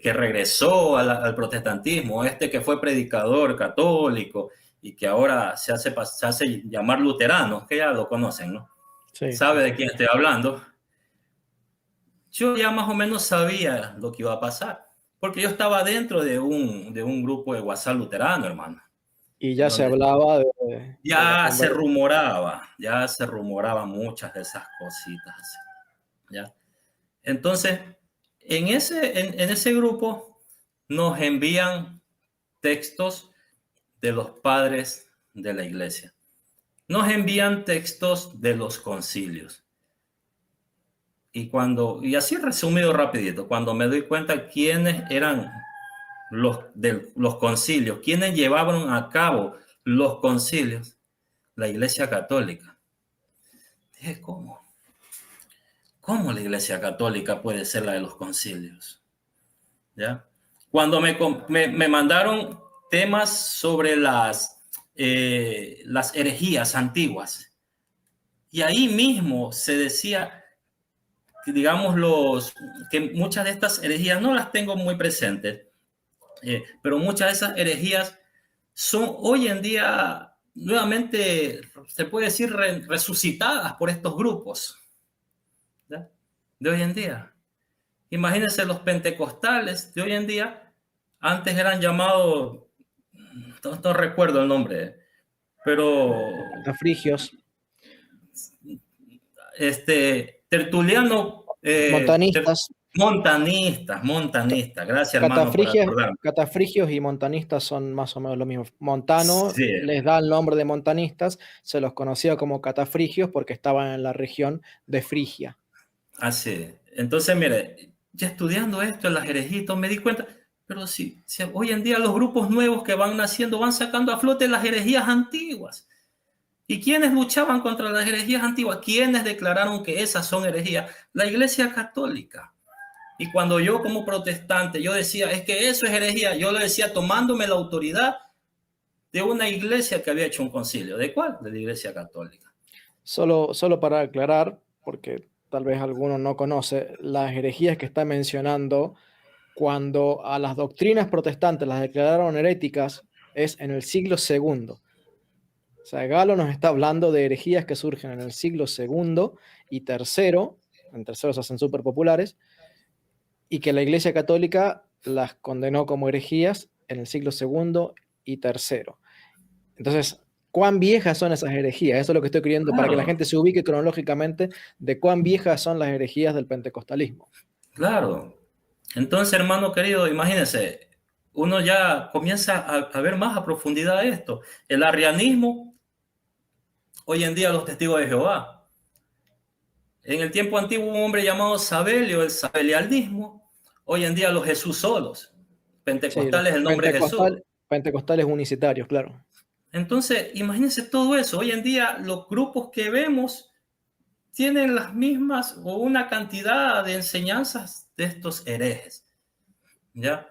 que regresó al protestantismo, este que fue predicador católico y que ahora se hace llamar luterano, que ya lo conocen, ¿no? Sí, Sabe de quién estoy hablando. Yo ya más o menos sabía lo que iba a pasar, porque yo estaba dentro de un grupo de WhatsApp luterano, hermano, y en ya se donde hablaba de la conversión. ya se rumoraba muchas de esas cositas, ¿ya? Entonces, en ese grupo nos envían textos de los padres de la iglesia. Nos envían textos de los concilios. Y así resumido rapidito, cuando me doy cuenta quiénes eran los concilios, quiénes llevaban a cabo los concilios, la iglesia católica. Dije, ¿cómo? ¿Cómo la iglesia católica puede ser la de los concilios? ¿Ya? Cuando me mandaron temas sobre las herejías antiguas, y ahí mismo se decía que, digamos, que muchas de estas herejías no las tengo muy presentes, pero muchas de esas herejías son hoy en día nuevamente, se puede decir, resucitadas por estos grupos, ¿ya? De hoy en día. Imagínense los pentecostales de hoy en día, antes eran llamados, no recuerdo el nombre, pero Catafrigios, Tertuliano, montanistas, montanistas, gracias hermano por catafrigios, acordarme. catafrigios y montanistas son más o menos lo mismo. Montano Sí, les da el nombre de montanistas, se los conocía como catafrigios porque estaban en la región de Frigia. así. Entonces, mire, ya estudiando esto en las herejías, me di cuenta, pero si hoy en día los grupos nuevos que van naciendo van sacando a flote las herejías antiguas. ¿Y quiénes luchaban contra las herejías antiguas? ¿Quiénes declararon que esas son herejías? La Iglesia Católica. Y cuando yo como protestante, yo decía, es que eso es herejía, yo lo decía tomándome la autoridad de una iglesia que había hecho un concilio. ¿De cuál? De la Iglesia Católica. Solo para aclarar, porque tal vez alguno no conoce, las herejías que está mencionando, cuando a las doctrinas protestantes las declararon heréticas, es en el siglo segundo. O sea, Galo nos está hablando de herejías que surgen en el siglo segundo y tercero, en tercero se hacen súper populares, y que la Iglesia Católica las condenó como herejías en el siglo segundo y tercero. Entonces, ¿cuán viejas son esas herejías? Eso es lo que estoy queriendo, para que la Claro, gente se ubique cronológicamente de cuán viejas son las herejías del pentecostalismo. claro. Entonces, hermano querido, imagínense, uno ya comienza a ver más a profundidad esto. El arrianismo, hoy en día los testigos de Jehová. En el tiempo antiguo un hombre llamado Sabelio, el sabelianismo. Hoy en día los Jesús solos. Sí, los Pentecostales, el nombre de Jesús. pentecostales unicitarios, claro. Entonces, imagínense todo eso. Hoy en día los grupos que vemos tienen las mismas o una cantidad de enseñanzas de estos herejes. ¿Ya?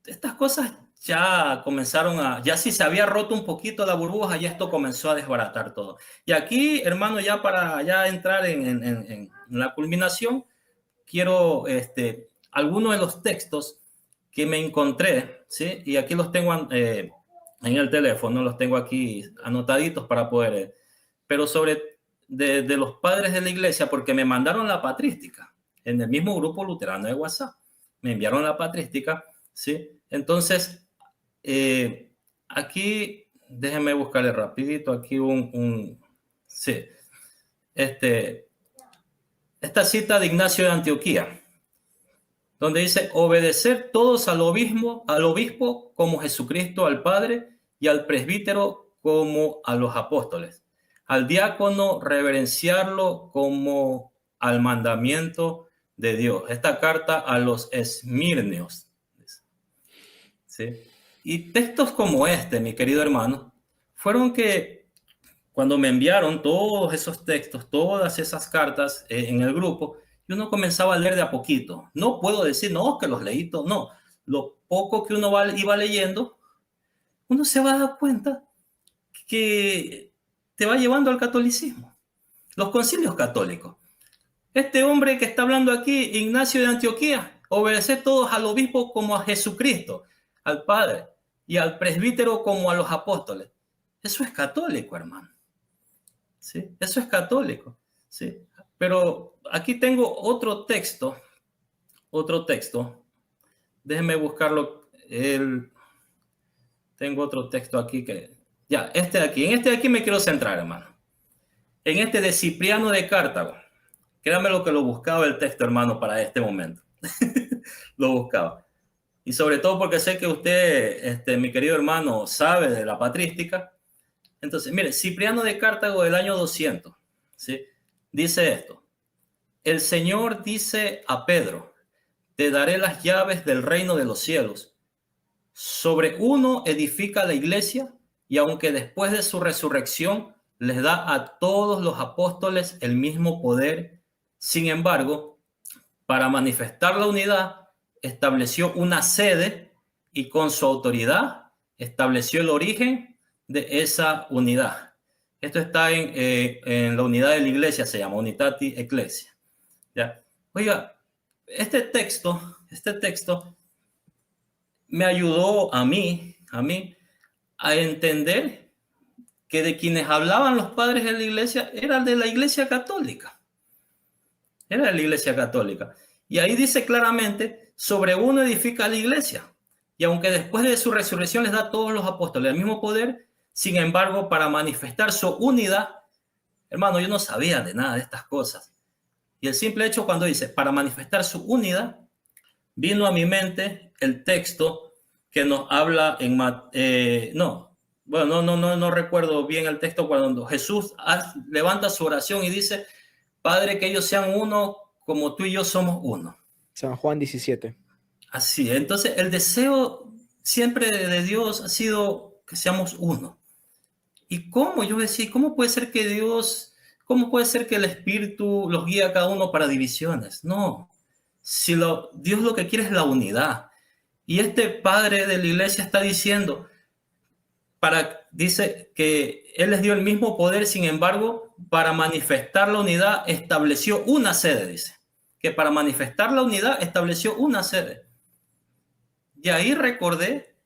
Estas cosas ya comenzaron ya si se había roto un poquito la burbuja, ya esto comenzó a desbaratar todo. Y aquí, hermano, ya para ya entrar en la culminación, quiero algunos de los textos que me encontré, ¿sí? Y aquí los tengo en el teléfono, los tengo aquí anotaditos para poder, pero sobre de los padres de la iglesia, porque me mandaron la patrística en el mismo grupo luterano de WhatsApp. Me enviaron la patrística, ¿sí? Entonces, aquí, déjenme buscarle rapidito, aquí sí, esta cita de Ignacio de Antioquía, donde dice, obedecer todos al obispo como Jesucristo al Padre y al presbítero como a los apóstoles, al diácono reverenciarlo como al mandamiento de Dios. Esta carta a los esmirneos. ¿Sí? Y textos como este, mi querido hermano, fueron que cuando me enviaron todos esos textos, todas esas cartas en el grupo, y uno comenzaba a leer de a poquito. No puedo decir, no, que los leí todos, no. Lo poco que uno iba leyendo, uno se va a dar cuenta que te va llevando al catolicismo. Los concilios católicos. Este hombre que está hablando aquí, Ignacio de Antioquía, obedecer todos al obispo como a Jesucristo, al Padre, y al presbítero como a los apóstoles. Eso es católico, hermano. ¿Sí? Eso es católico. ¿Sí? Pero aquí tengo otro texto. Déjenme buscarlo. Tengo otro texto aquí que... Ya, este de aquí. En este de aquí me quiero centrar, hermano. En este de Cipriano de Cartago. Créame lo que lo buscaba el texto, hermano, para este momento. Lo buscaba. Y sobre todo porque sé que usted, mi querido hermano, sabe de la patrística. Entonces, mire, Cipriano de Cartago del año 200, ¿sí? Dice esto. El Señor dice a Pedro, te daré las llaves del reino de los cielos. Sobre uno edifica la iglesia y aunque después de su resurrección les da a todos los apóstoles el mismo poder, sin embargo, para manifestar la unidad, estableció una sede y con su autoridad estableció el origen de esa unidad. Esto está en la unidad de la iglesia, se llama Unitati Ecclesia. ¿Ya? Oiga, este texto me ayudó a mí a entender que de quienes hablaban los padres de la iglesia eran de la iglesia católica. Era de la iglesia católica. Y ahí dice claramente, sobre uno edifica la iglesia. Y aunque después de su resurrección les da a todos los apóstoles el mismo poder, sin embargo, para manifestar su unidad, hermano, yo no sabía de nada de estas cosas. Y el simple hecho cuando dice, para manifestar su unidad, vino a mi mente el texto que nos habla no recuerdo bien el texto cuando Jesús levanta su oración y dice, Padre, que ellos sean uno como tú y yo somos uno. San Juan 17. Así, entonces el deseo siempre de Dios ha sido que seamos uno. ¿Y cómo? Yo decía, ¿cómo puede ser que cómo puede ser que el Espíritu los guíe a cada uno para divisiones? No, si Dios lo que quiere es la unidad. Y este padre de la iglesia está diciendo, dice que Él les dio el mismo poder, sin embargo, para manifestar la unidad estableció una sede, dice. Que para manifestar la unidad estableció una sede. Y ahí recordé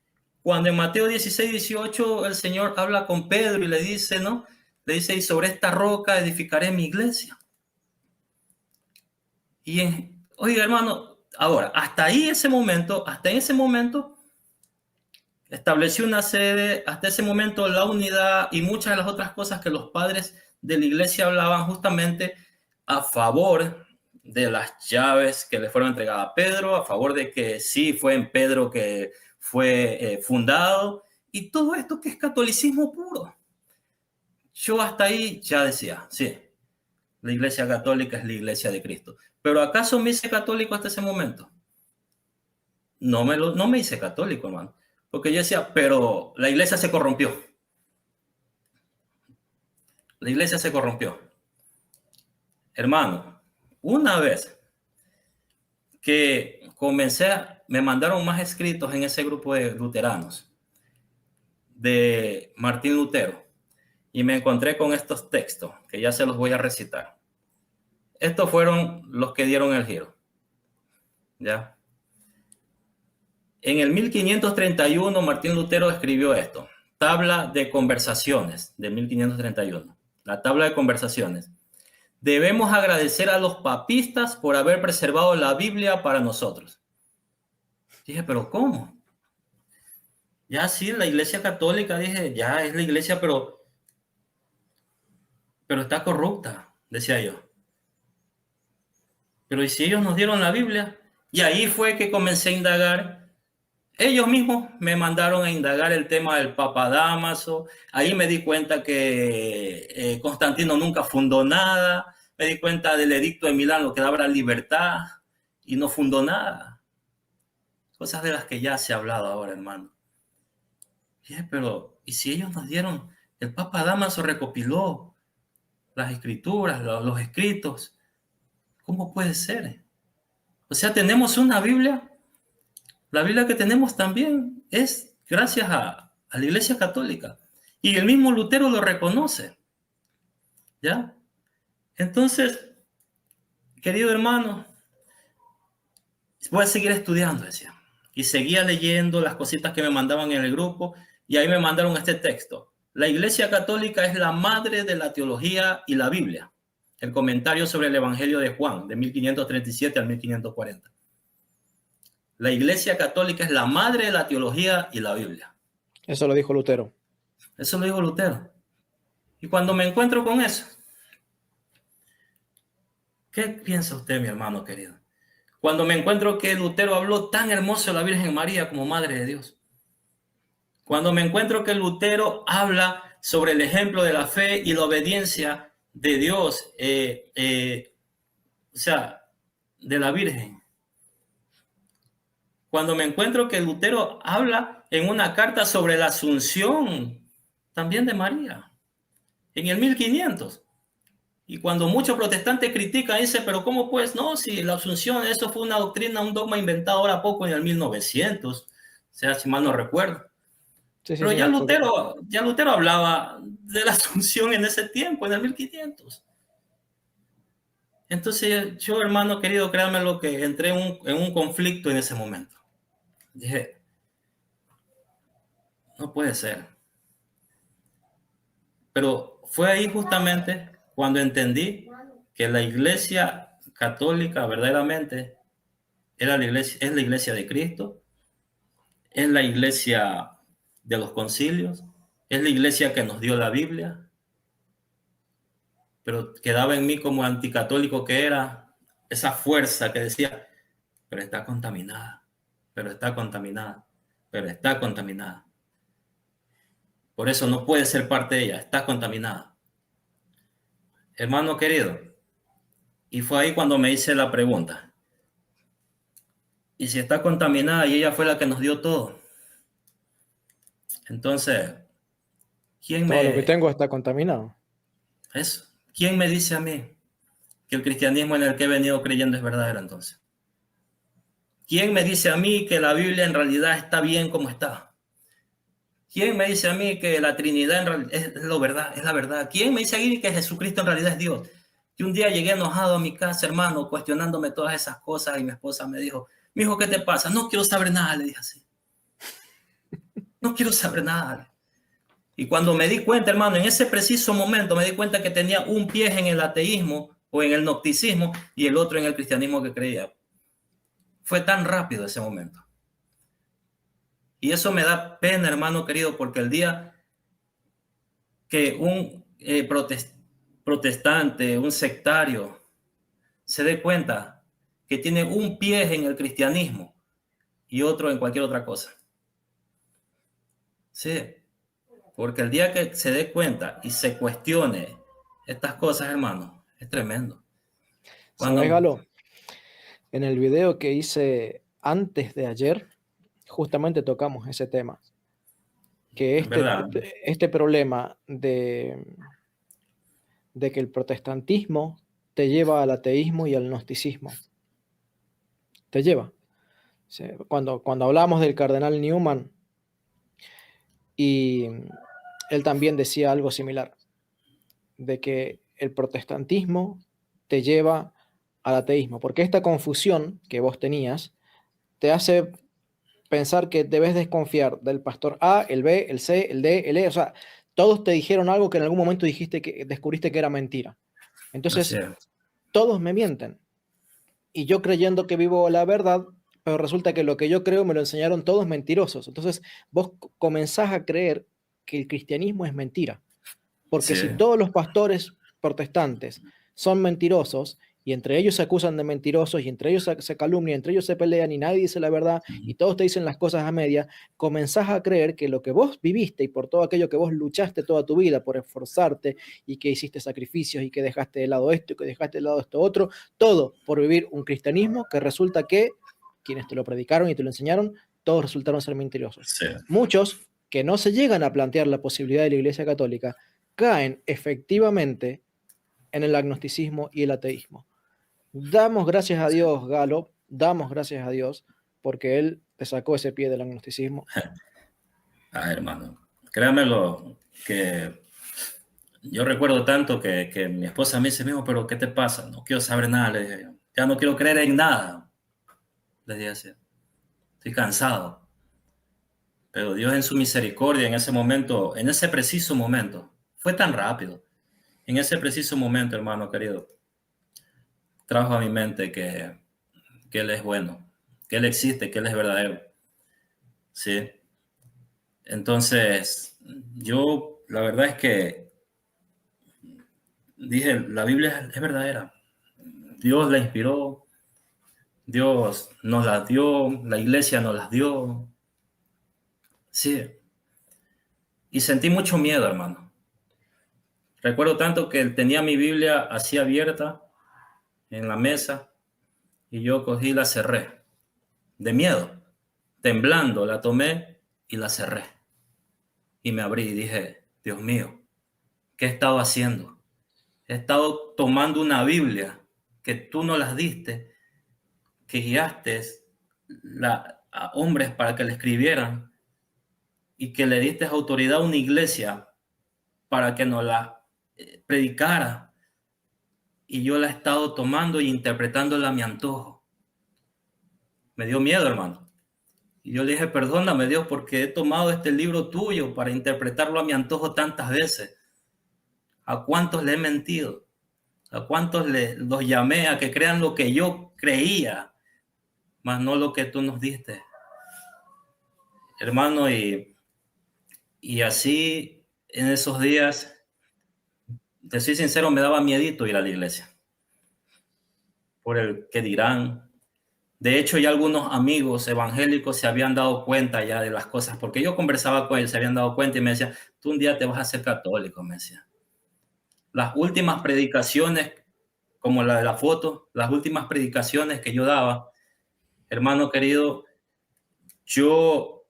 cuando en Mateo 16, 18 el Señor habla con Pedro y le dice, ¿no? Le dice, y sobre esta roca edificaré mi iglesia. Oiga, hermano, ahora, hasta en ese momento, estableció una sede, hasta ese momento la unidad y muchas de las otras cosas que los padres de la iglesia hablaban justamente a favor de las llaves que le fueron entregadas a Pedro, a favor de que sí fue en Pedro que fue fundado, y todo esto que es catolicismo puro. Yo hasta ahí ya decía, sí, la iglesia católica es la iglesia de Cristo. Pero ¿acaso me hice católico hasta ese momento? No me hice católico, hermano. Porque yo decía, pero la iglesia se corrompió. La iglesia se corrompió. Hermano, una vez que me mandaron más escritos en ese grupo de luteranos de Martín Lutero y me encontré con estos textos que ya se los voy a recitar. Estos fueron los que dieron el giro. ¿Ya? En el 1531 Martín Lutero escribió esto, Tabla de Conversaciones de 1531. La tabla de conversaciones. Debemos agradecer a los papistas por haber preservado la Biblia para nosotros. Dije, ¿pero cómo? Ya sí, la iglesia católica, dije, ya es la iglesia, pero está corrupta, decía yo. Pero ¿y si ellos nos dieron la Biblia? Y ahí fue que comencé a indagar. Ellos mismos me mandaron a indagar el tema del Papa Dámaso. Ahí me di cuenta que Constantino nunca fundó nada. Me di cuenta del edicto de Milán, lo que daba la libertad, y no fundó nada. Cosas de las que ya se ha hablado ahora, hermano. Pero, ¿y si ellos nos dieron? El Papa Dámaso recopiló las escrituras, los escritos. ¿Cómo puede ser? O sea, tenemos una Biblia. La Biblia que tenemos también es gracias a la Iglesia Católica. Y el mismo Lutero lo reconoce. ¿Ya? Entonces, querido hermano, voy a seguir estudiando, decía. Y seguía leyendo las cositas que me mandaban en el grupo. Y ahí me mandaron este texto. La Iglesia Católica es la madre de la teología y la Biblia. El comentario sobre el Evangelio de Juan, de 1537 al 1540. La Iglesia Católica es la madre de la teología y la Biblia. Eso lo dijo Lutero. Eso lo dijo Lutero. Y cuando me encuentro con eso, ¿qué piensa usted, mi hermano querido? Cuando me encuentro que Lutero habló tan hermoso de la Virgen María como Madre de Dios. Cuando me encuentro que Lutero habla sobre el ejemplo de la fe y la obediencia de Dios, o sea, de la Virgen. Cuando me encuentro que Lutero habla en una carta sobre la asunción también de María, en el 1500. Y cuando muchos protestantes critican, dicen, pero ¿cómo pues? No, si la asunción, eso fue una doctrina, un dogma inventado ahora poco en el 1900, o sea, si mal no recuerdo. Sí, pero ya Lutero hablaba de la asunción en ese tiempo, en el 1500. Entonces yo, hermano querido, créanme lo que entré en un conflicto en ese momento. Dije, no puede ser. Pero fue ahí justamente cuando entendí que la Iglesia Católica verdaderamente es la Iglesia de Cristo, es la Iglesia de los concilios, es la Iglesia que nos dio la Biblia. Pero quedaba en mí como anticatólico que era esa fuerza que decía, pero está contaminada, pero está contaminada, pero está contaminada. Por eso no puede ser parte de ella, está contaminada. Hermano querido, y fue ahí cuando me hice la pregunta. ¿Y si está contaminada y ella fue la que nos dio todo? Entonces, todo lo que tengo está contaminado. Eso. ¿Quién me dice a mí que el cristianismo en el que he venido creyendo es verdadero entonces? ¿Quién me dice a mí que la Biblia en realidad está bien como está? ¿Quién me dice a mí que la Trinidad en realidad es la verdad? ¿Quién me dice a mí que Jesucristo en realidad es Dios? Y un día llegué enojado a mi casa, hermano, cuestionándome todas esas cosas, y mi esposa me dijo, mijo, ¿qué te pasa? No quiero saber nada, le dije así. No quiero saber nada. Y cuando me di cuenta, hermano, en ese preciso momento me di cuenta que tenía un pie en el ateísmo o en el gnosticismo y el otro en el cristianismo que creía. Fue tan rápido ese momento. Y eso me da pena, hermano querido, porque el día que un protestante, un sectario, se dé cuenta que tiene un pie en el cristianismo y otro en cualquier otra cosa. Sí, porque el día que se dé cuenta y se cuestione estas cosas, hermano, es tremendo. ¿Sabes, Cuando, Galo? En el video que hice antes de ayer, justamente tocamos ese tema, que en verdad, este problema de que el protestantismo te lleva al ateísmo y al gnosticismo, te lleva. Sí, cuando hablamos del cardenal Newman, y él también decía algo similar, de que el protestantismo te lleva al ateísmo, porque esta confusión que vos tenías te hace pensar que debes desconfiar del pastor A, el B, el C, el D, el E, o sea, todos te dijeron algo que en algún momento descubriste que era mentira. así Entonces, es. todos me mienten y yo creyendo que vivo la verdad, pero resulta que lo que yo creo me lo enseñaron todos mentirosos. Entonces, vos comenzás a creer que el cristianismo es mentira. Porque Sí, si todos los pastores protestantes son mentirosos y entre ellos se acusan de mentirosos y entre ellos se calumnian, entre ellos se pelean y nadie dice la verdad y todos te dicen las cosas a media, comenzás a creer que lo que vos viviste y por todo aquello que vos luchaste toda tu vida por esforzarte y que hiciste sacrificios y que dejaste de lado esto y que dejaste de lado esto otro, todo por vivir un cristianismo que resulta que quienes te lo predicaron y te lo enseñaron, todos resultaron ser mentirosos. sí, Muchos que no se llegan a plantear la posibilidad de la Iglesia Católica caen efectivamente en el agnosticismo y el ateísmo. Damos gracias a sí. Dios, Galo, damos gracias a Dios porque Él te sacó ese pie del agnosticismo. Hermano, créamelo que yo recuerdo tanto que mi esposa me dice, mijo, pero ¿qué te pasa? No quiero saber nada, le dije yo. Ya no quiero creer en nada. Le dije así. Estoy cansado. Pero Dios en su misericordia, en ese momento, en ese preciso momento, fue tan rápido. En ese preciso momento, hermano querido, trajo a mi mente que Él es bueno, que Él existe, que Él es verdadero. Sí. Entonces, yo, la verdad es que dije, la Biblia es verdadera. Dios la inspiró, Dios nos las dio, la iglesia nos las dio. Sí. Y sentí mucho miedo, hermano. Recuerdo tanto que tenía mi Biblia así abierta en la mesa y yo cogí y la cerré. De miedo, temblando, la tomé y la cerré. Y me abrí y dije, Dios mío, ¿qué he estado haciendo? He estado tomando una Biblia que tú no las diste, que guiaste a hombres para que le escribieran y que le diste autoridad a una iglesia para que nos la predicara. Y yo la he estado tomando y interpretándola a mi antojo. Me dio miedo, hermano. Y yo le dije, perdóname, Dios, porque he tomado este libro tuyo para interpretarlo a mi antojo tantas veces. ¿A cuántos le he mentido? ¿A cuántos los llamé a que crean lo que yo creía, más no lo que tú nos diste? Hermano, y así en esos días, te soy sincero, me daba miedito ir a la iglesia. Por el que dirán. De hecho, ya algunos amigos evangélicos se habían dado cuenta ya de las cosas, porque yo conversaba con ellos, se habían dado cuenta y me decían, tú un día te vas a hacer católico, me decía. Las últimas predicaciones, como la de la foto, las últimas predicaciones que yo daba, hermano querido, yo,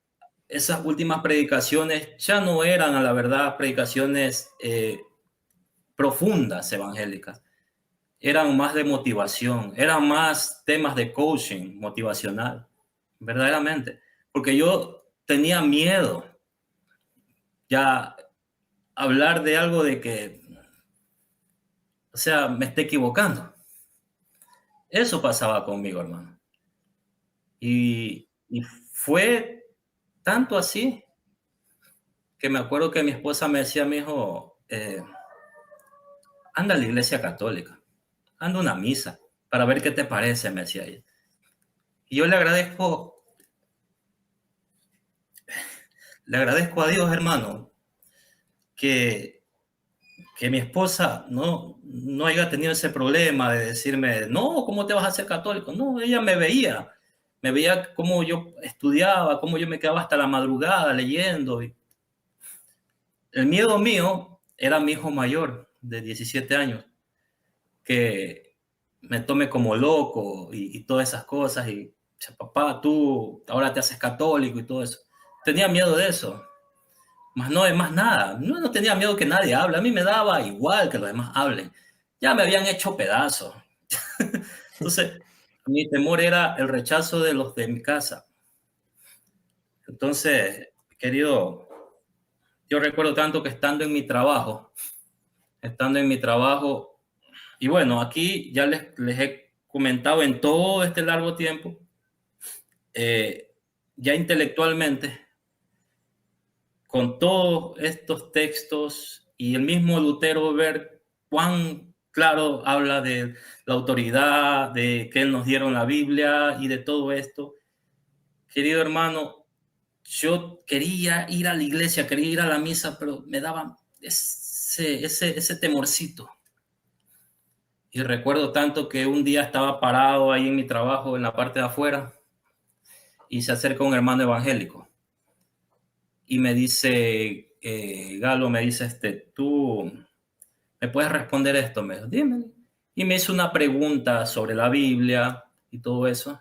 esas últimas predicaciones ya no eran a la verdad predicaciones profundas evangélicas, eran más de motivación, eran más temas de coaching motivacional, verdaderamente, porque yo tenía miedo ya hablar de algo de que, o sea, me esté equivocando. Eso pasaba conmigo, hermano. Y fue tanto así que me acuerdo que mi esposa me decía, mi hijo, anda a la iglesia católica, anda a una misa para ver qué te parece, me decía ella. Y yo le agradezco a Dios, hermano, que, que mi esposa no haya tenido ese problema de decirme, no, ¿cómo te vas a hacer católico? No, ella me veía cómo yo estudiaba, cómo yo me quedaba hasta la madrugada leyendo. Y el miedo mío era mi hijo mayor, de 17 años, que me tome como loco y todas esas cosas. Y, papá, tú ahora te haces católico y todo eso. Tenía miedo de eso. Más no es más nada. No tenía miedo que nadie hable. A mí me daba igual que los demás hablen. Ya me habían hecho pedazos. Entonces, mi temor era el rechazo de los de mi casa. Entonces, querido, yo recuerdo tanto que estando en mi trabajo, y bueno, aquí ya les he comentado en todo este largo tiempo, eh, ya intelectualmente, con todos estos textos y el mismo Lutero ver cuán claro habla de la autoridad, de que él nos dieron la Biblia y de todo esto. Querido hermano, yo quería ir a la iglesia, quería ir a la misa, pero me daba ese temorcito. Y recuerdo tanto que un día estaba parado ahí en mi trabajo, en la parte de afuera, y se acerca un hermano evangélico y me dice, Galo, me dice, tú me puedes responder esto, me dijo, dime. Y me hizo una pregunta sobre la Biblia y todo eso.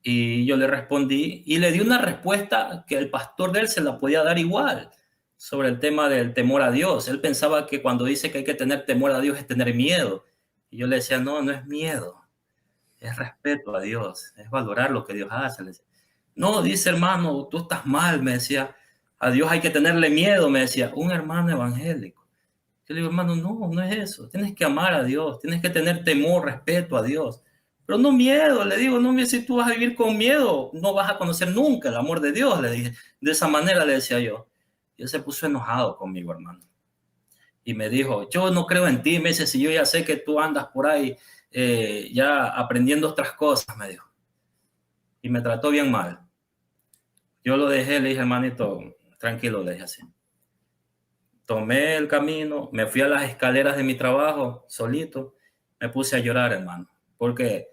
Y yo le respondí y le di una respuesta que el pastor de él se la podía dar igual sobre el tema del temor a Dios. Él pensaba que cuando dice que hay que tener temor a Dios es tener miedo. Y yo le decía, no, no es miedo, es respeto a Dios, es valorar lo que Dios hace. Le decía, no, dice hermano, tú estás mal, me decía, a Dios hay que tenerle miedo, me decía, un hermano evangélico. Yo le digo, hermano, no, no es eso, tienes que amar a Dios, tienes que tener temor, respeto a Dios. Pero no miedo, le digo, no, si tú vas a vivir con miedo, no vas a conocer nunca el amor de Dios, le dije. De esa manera le decía yo. Y él se puso enojado conmigo, hermano. Y me dijo, yo no creo en ti, me dice, si yo ya sé que tú andas por ahí ya aprendiendo otras cosas, me dijo. Y me trató bien mal. Yo lo dejé, le dije, hermanito, tranquilo, le dije así. Tomé el camino, me fui a las escaleras de mi trabajo solito, me puse a llorar, hermano, porque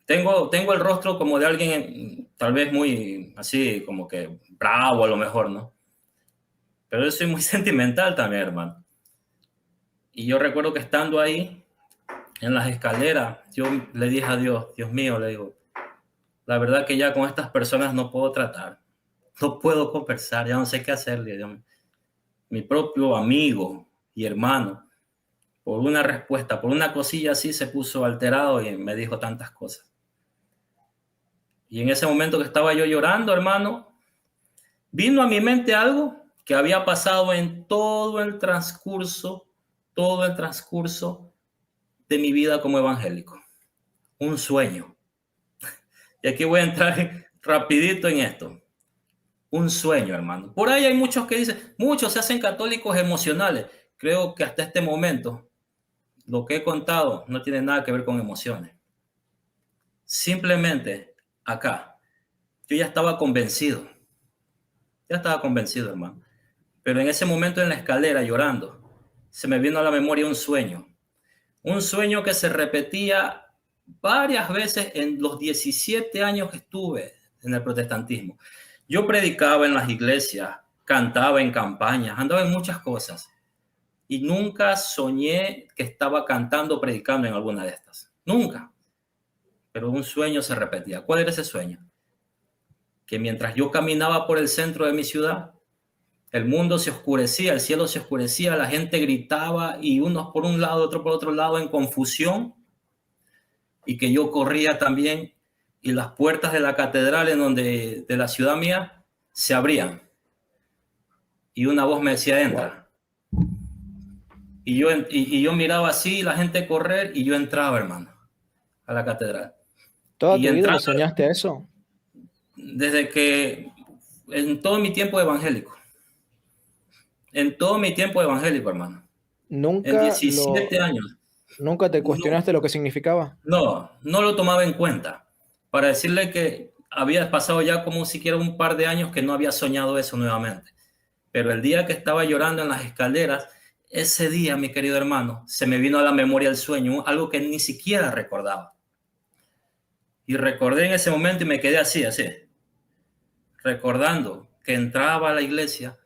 tengo el rostro como de alguien tal vez muy así, como que bravo a lo mejor, ¿no? Pero yo soy muy sentimental también, hermano. Y yo recuerdo que estando ahí, en las escaleras, yo le dije a Dios, Dios mío, le digo, la verdad que ya con estas personas no puedo tratar, no puedo conversar, ya no sé qué hacerle, Dios mío. Mi propio amigo y hermano, por una respuesta, por una cosilla así, se puso alterado y me dijo tantas cosas. Y en ese momento que estaba yo llorando, hermano, vino a mi mente algo que había pasado en todo el transcurso de mi vida como evangélico. Un sueño. Y aquí voy a entrar rapidito en esto. Un sueño, hermano. Por ahí hay muchos que dicen, muchos se hacen católicos emocionales. Creo que hasta este momento lo que he contado no tiene nada que ver con emociones. Simplemente acá, yo ya estaba convencido, hermano. Pero en ese momento en la escalera, llorando, se me vino a la memoria un sueño que se repetía varias veces en los 17 años que estuve en el protestantismo. Yo predicaba en las iglesias, cantaba en campañas, andaba en muchas cosas y nunca soñé que estaba cantando o predicando en alguna de estas. Nunca. Pero un sueño se repetía. ¿Cuál era ese sueño? Que mientras yo caminaba por el centro de mi ciudad, el mundo se oscurecía, el cielo se oscurecía, la gente gritaba y unos por un lado, otro por otro lado en confusión, y que yo corría también y las puertas de la catedral de la ciudad mía se abrían y una voz me decía, entra. Wow. Y yo miraba así la gente correr y yo entraba, hermano, a la catedral. ¿Toda Y tu vida entraba lo soñaste eso? desde que, en todo mi tiempo evangélico. En todo mi tiempo evangélico, hermano. En Nunca 17 años. ¿Nunca te No, cuestionaste lo que significaba? no lo tomaba en cuenta. Para decirle que había pasado ya como siquiera un par de años que no había soñado eso nuevamente. Pero el día que estaba llorando en las escaleras, ese día, mi querido hermano, se me vino a la memoria el sueño, algo que ni siquiera recordaba. Y recordé en ese momento y me quedé así, recordando que entraba a la iglesia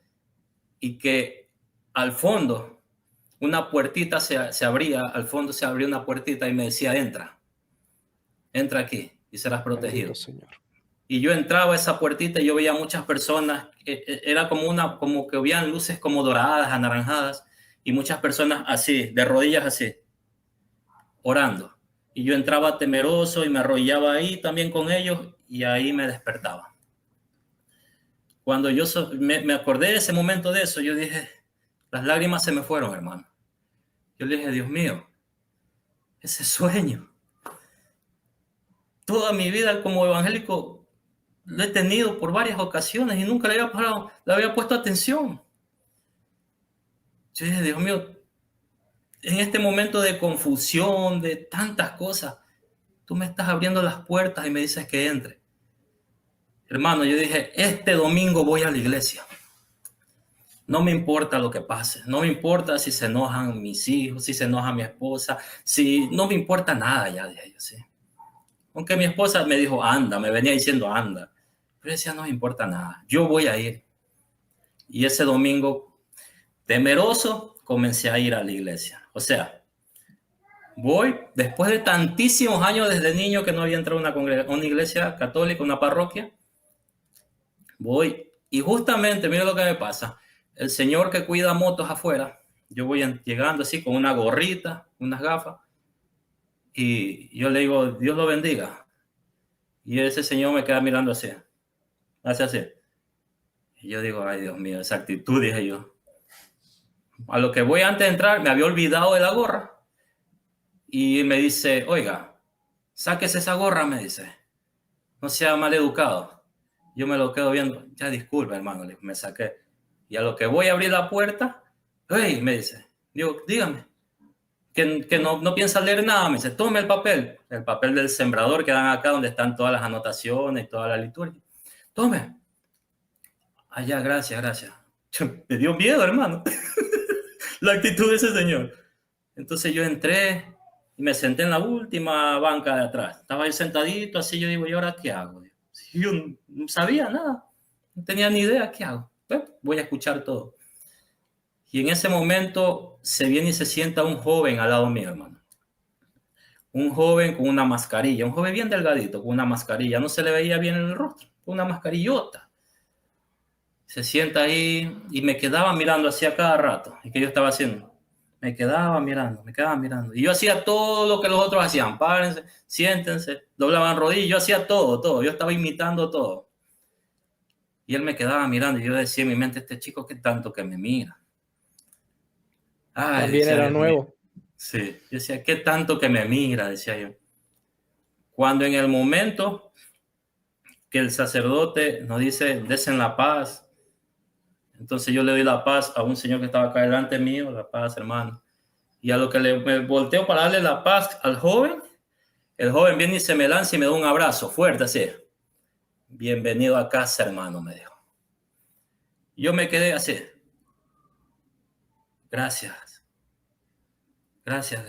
y que al fondo una puertita se abría, al fondo se abría una puertita y me decía, entra aquí y serás Bendito protegido. Señor. Y yo entraba a esa puertita y yo veía muchas personas, era como que habían luces como doradas, anaranjadas, y muchas personas así, de rodillas así, orando. Y yo entraba temeroso y me arrollaba ahí también con ellos y ahí me despertaba. Cuando me acordé de ese momento de eso, yo dije, las lágrimas se me fueron, hermano. Yo le dije, Dios mío, ese sueño, toda mi vida como evangélico lo he tenido por varias ocasiones y nunca le había puesto atención. Yo dije, Dios mío, en este momento de confusión, de tantas cosas, tú me estás abriendo las puertas y me dices que entre. Hermano, yo dije, este domingo voy a la iglesia. No me importa lo que pase, no me importa si se enojan mis hijos, si se enoja mi esposa, si no me importa nada ya, dije yo, sí. Aunque mi esposa me dijo, anda, me venía diciendo, anda. Pero decía, no me importa nada, yo voy a ir. Y ese domingo, temeroso, comencé a ir a la iglesia. O sea, voy, después de tantísimos años desde niño que no había entrado a una iglesia católica, una parroquia, voy y justamente, mira lo que me pasa, el señor que cuida motos afuera, yo voy llegando así con una gorrita, unas gafas, y yo le digo, Dios lo bendiga. Y ese señor me queda mirando así, hace así. Y yo digo, ay Dios mío, esa actitud, dije yo. A lo que voy antes de entrar, me había olvidado de la gorra. Y me dice, oiga, sáquese esa gorra, me dice. No sea mal educado. Yo me lo quedo viendo. Ya disculpa, hermano, me saqué. Y a lo que voy a abrir la puerta, hey, me dice. Digo, dígame. Que no piensa leer nada. Me dice, tome el papel del sembrador que dan acá donde están todas las anotaciones y toda la liturgia. Tome. Allá, gracias, gracias. Me dio miedo, hermano, la actitud de ese señor. Entonces yo entré y me senté en la última banca de atrás. Estaba ahí sentadito, así yo digo, ¿y ahora qué hago? Yo no sabía nada, no tenía ni idea qué hago. Pues voy a escuchar todo. Y en ese momento se viene y se sienta un joven al lado mío, hermano. Un joven con una mascarilla, un joven bien delgadito, con una mascarilla. No se le veía bien en el rostro, con una mascarillota. Se sienta ahí y me quedaba mirando hacia cada rato. ¿Y qué yo estaba haciendo? Me quedaba mirando, me quedaba mirando. Y yo hacía todo lo que los otros hacían. Párense, siéntense, doblaban rodillas. Yo hacía todo. Yo estaba imitando todo. Y él me quedaba mirando y yo decía en mi mente, este chico, ¿qué tanto que me mira? Ay, También decía era Dios mío. nuevo. Sí, yo decía, ¿qué tanto que me mira? Decía yo. Cuando en el momento que el sacerdote nos dice, desen la paz, entonces yo le doy la paz a un señor que estaba acá delante mío, la paz, hermano. Y a lo que me volteo para darle la paz al joven, el joven viene y se me lanza y me da un abrazo fuerte así. Bienvenido a casa, hermano, me dijo. Yo me quedé así. Gracias, gracias.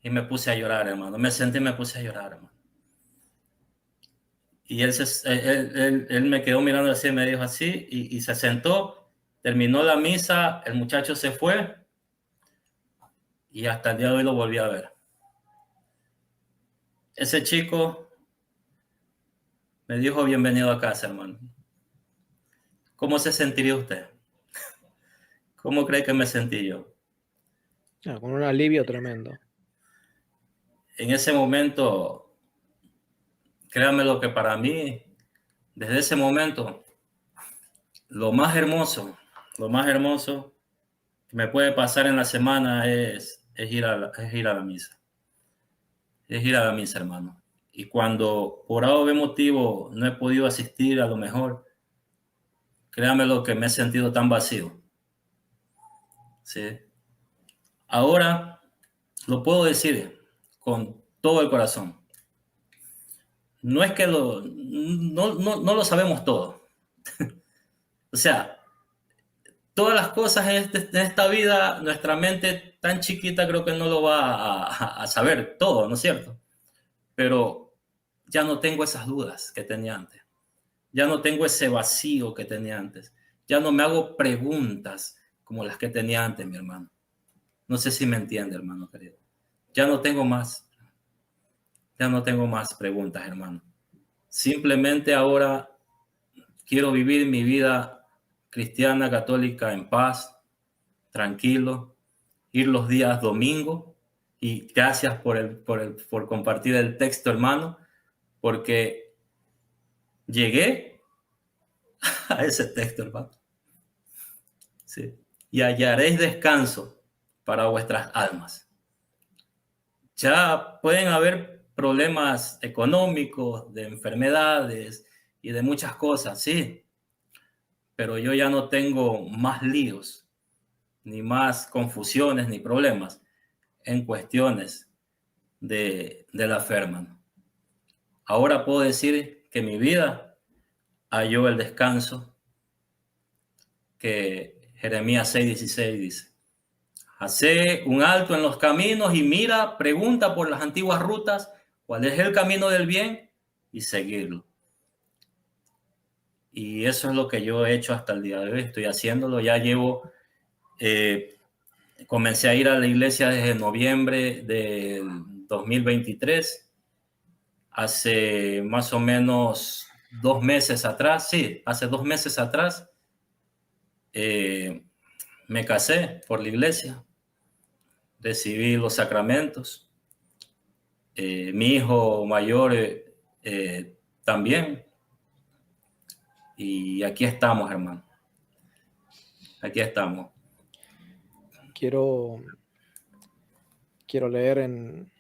Y me puse a llorar, hermano. Me senté y me puse a llorar, hermano. Y él me quedó mirando así, me dijo así, y se sentó, terminó la misa, el muchacho se fue, y hasta el día de hoy lo volví a ver. Ese chico me dijo bienvenido a casa, hermano. ¿Cómo se sentiría usted? ¿Cómo cree que me sentí yo? Con un alivio tremendo. En ese momento, créanme lo que para mí, desde ese momento, lo más hermoso que me puede pasar en la semana es ir a la misa. Es ir a la misa, hermano. Y cuando por algún motivo no he podido asistir, a lo mejor, créanme lo que me he sentido tan vacío. ¿Sí? Ahora, lo puedo decir con todo el corazón. No es que no lo sabemos todo. O sea, todas las cosas en esta vida, nuestra mente tan chiquita creo que no lo va a saber todo, ¿no es cierto? Pero ya no tengo esas dudas que tenía antes. Ya no tengo ese vacío que tenía antes. Ya no me hago preguntas como las que tenía antes, mi hermano. No sé si me entiende, hermano querido. Ya no tengo más. Ya no tengo más preguntas, hermano. Simplemente ahora quiero vivir mi vida cristiana, católica en paz, tranquilo, ir los días domingo. Y gracias por compartir el texto, hermano, porque llegué a ese texto, hermano. Sí. Y hallaréis descanso para vuestras almas. Ya pueden haber problemas económicos, de enfermedades y de muchas cosas, sí, pero yo ya no tengo más líos, ni más confusiones, ni problemas en cuestiones de la fe, hermano. Ahora puedo decir que mi vida halló el descanso que Jeremías 6:16 dice. Hace un alto en los caminos y mira, pregunta por las antiguas rutas, cuál es el camino del bien y seguirlo. Y eso es lo que yo he hecho hasta el día de hoy, estoy haciéndolo, ya llevo, comencé a ir a la iglesia desde noviembre del 2023, hace más o menos 2 meses atrás, sí, hace 2 meses atrás, me casé por la iglesia, recibí los sacramentos. Mi hijo mayor también. Y aquí estamos, hermano. Aquí estamos. Quiero leer en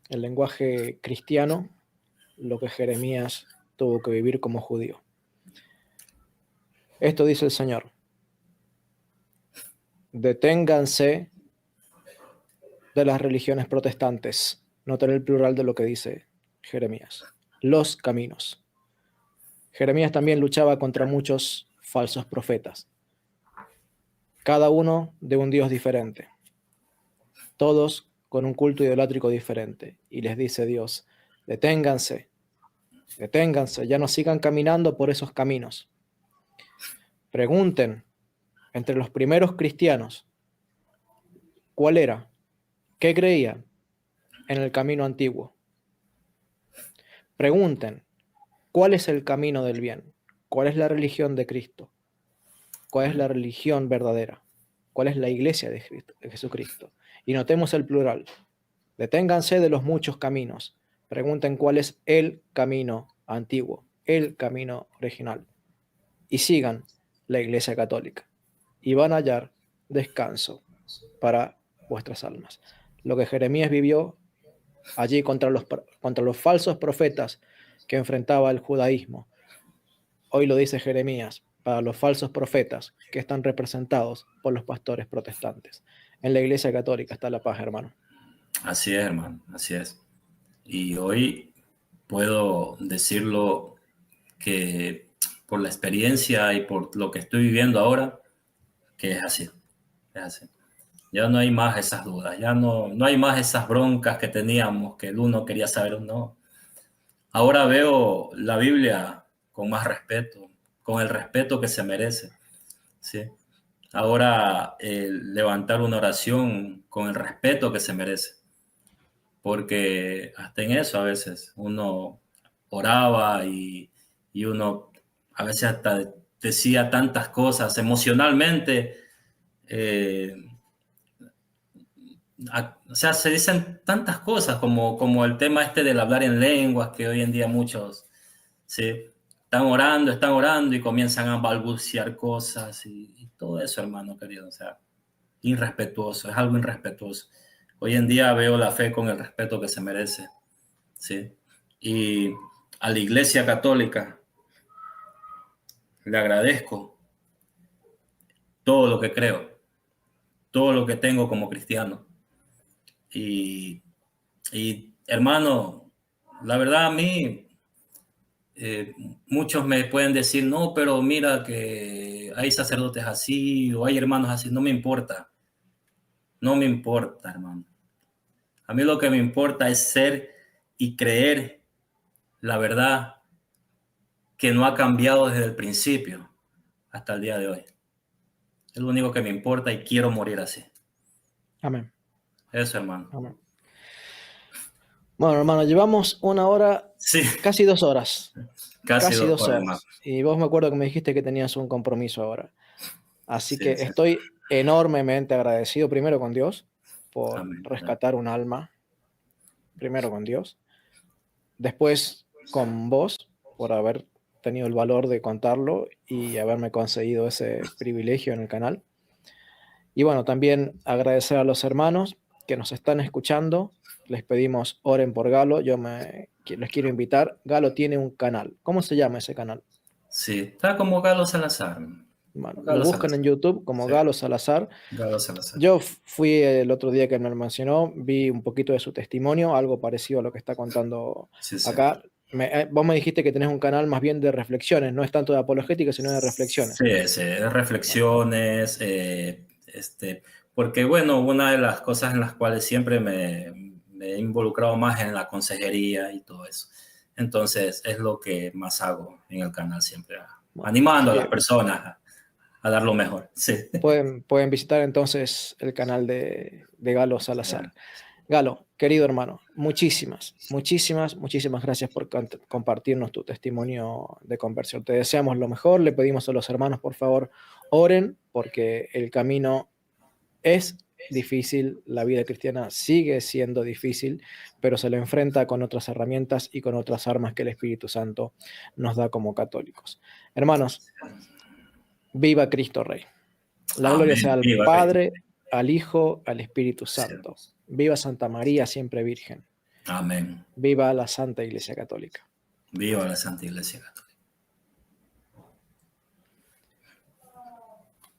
el lenguaje cristiano lo que Jeremías tuvo que vivir como judío. Esto dice el Señor: deténganse de las religiones protestantes. Noten el plural de lo que dice Jeremías. Los caminos. Jeremías también luchaba contra muchos falsos profetas, cada uno de un Dios diferente, todos con un culto idolátrico diferente. Y les dice Dios: deténganse, deténganse, ya no sigan caminando por esos caminos. Pregunten entre los primeros cristianos cuál era, qué creían en el camino antiguo. Pregunten cuál es el camino del bien, cuál es la religión de Cristo, cuál es la religión verdadera, cuál es la iglesia de Jesucristo. Y notemos el plural. Deténganse de los muchos caminos. Pregunten cuál es el camino antiguo, el camino original. Y sigan la iglesia católica. Y van a hallar descanso para vuestras almas. Lo que Jeremías vivió allí contra los falsos profetas que enfrentaba el judaísmo, hoy lo dice Jeremías para los falsos profetas que están representados por los pastores protestantes. En la iglesia católica está la paz, hermano. Así es, hermano, así es. Y hoy puedo decirlo que por la experiencia y por lo que estoy viviendo ahora, que es así, es así. Ya no hay más esas dudas, ya no hay más esas broncas que teníamos, que el uno quería saber o no. Ahora veo la Biblia con más respeto, con el respeto que se merece, ¿sí? Ahora levantar una oración con el respeto que se merece, porque hasta en eso a veces uno oraba y uno a veces hasta decía tantas cosas emocionalmente. eh, o sea, se dicen tantas cosas como el tema este del hablar en lenguas, que hoy en día muchos, ¿sí? Están orando y comienzan a balbucear cosas y todo eso, hermano querido. O sea, irrespetuoso, es algo irrespetuoso. Hoy en día veo la fe con el respeto que se merece, ¿sí? Y a la Iglesia Católica le agradezco todo lo que creo, todo lo que tengo como cristiano. Y, y hermano, la verdad a mí, eh, muchos me pueden decir, no, pero mira que hay sacerdotes así o hay hermanos así, no me importa, no me importa, hermano. A mí lo que me importa es ser y creer la verdad que no ha cambiado desde el principio hasta el día de hoy. Es lo único que me importa y quiero morir así. Amén. Eso, hermano. Amén. Bueno, hermano, llevamos 1 hora, Sí, casi 2 horas. casi Casi 2 dos horas, hermano. horas. Y vos me acuerdo que me dijiste que tenías un compromiso ahora. Así Sí, que sí. estoy enormemente agradecido primero con Dios por Amén. rescatar un alma, primero con Dios, después con vos por haber tenido el valor de contarlo y haberme concedido ese privilegio en el canal. Y bueno, también agradecer a los hermanos que nos están escuchando. Les pedimos oren por Galo. Les quiero invitar. Galo tiene un canal. ¿Cómo se llama ese canal? Sí, está como Galo Salazar. Bueno, lo Galo buscan en Salazar. YouTube como Sí, Galo Salazar. Galo Salazar. Yo fui el otro día que me lo mencionó, vi un poquito de su testimonio, algo parecido a lo que está contando Sí, sí. acá. Vos me dijiste que tenés un canal más bien de reflexiones, no es tanto de apologética, sino de reflexiones. Sí, sí, Bueno, reflexiones, porque bueno, una de las cosas en las cuales siempre me he involucrado más en la consejería y todo eso. Entonces, es lo que más hago en el canal siempre, bueno, animando así a las que personas a dar lo mejor. Sí. pueden visitar entonces el canal de Galo Salazar. Galo, querido hermano, muchísimas gracias por compartirnos tu testimonio de conversión. Te deseamos lo mejor, le pedimos a los hermanos, por favor, oren, porque el camino es difícil, la vida cristiana sigue siendo difícil, pero se le enfrenta con otras herramientas y con otras armas que el Espíritu Santo nos da como católicos. Hermanos, viva Cristo Rey. La gloria sea Amén. al Viva Cristo. Padre, al Hijo, al Espíritu Sí. Santo. Viva Santa María, siempre Virgen. Amén. Viva la Santa Iglesia Católica. Viva la Santa Iglesia Católica.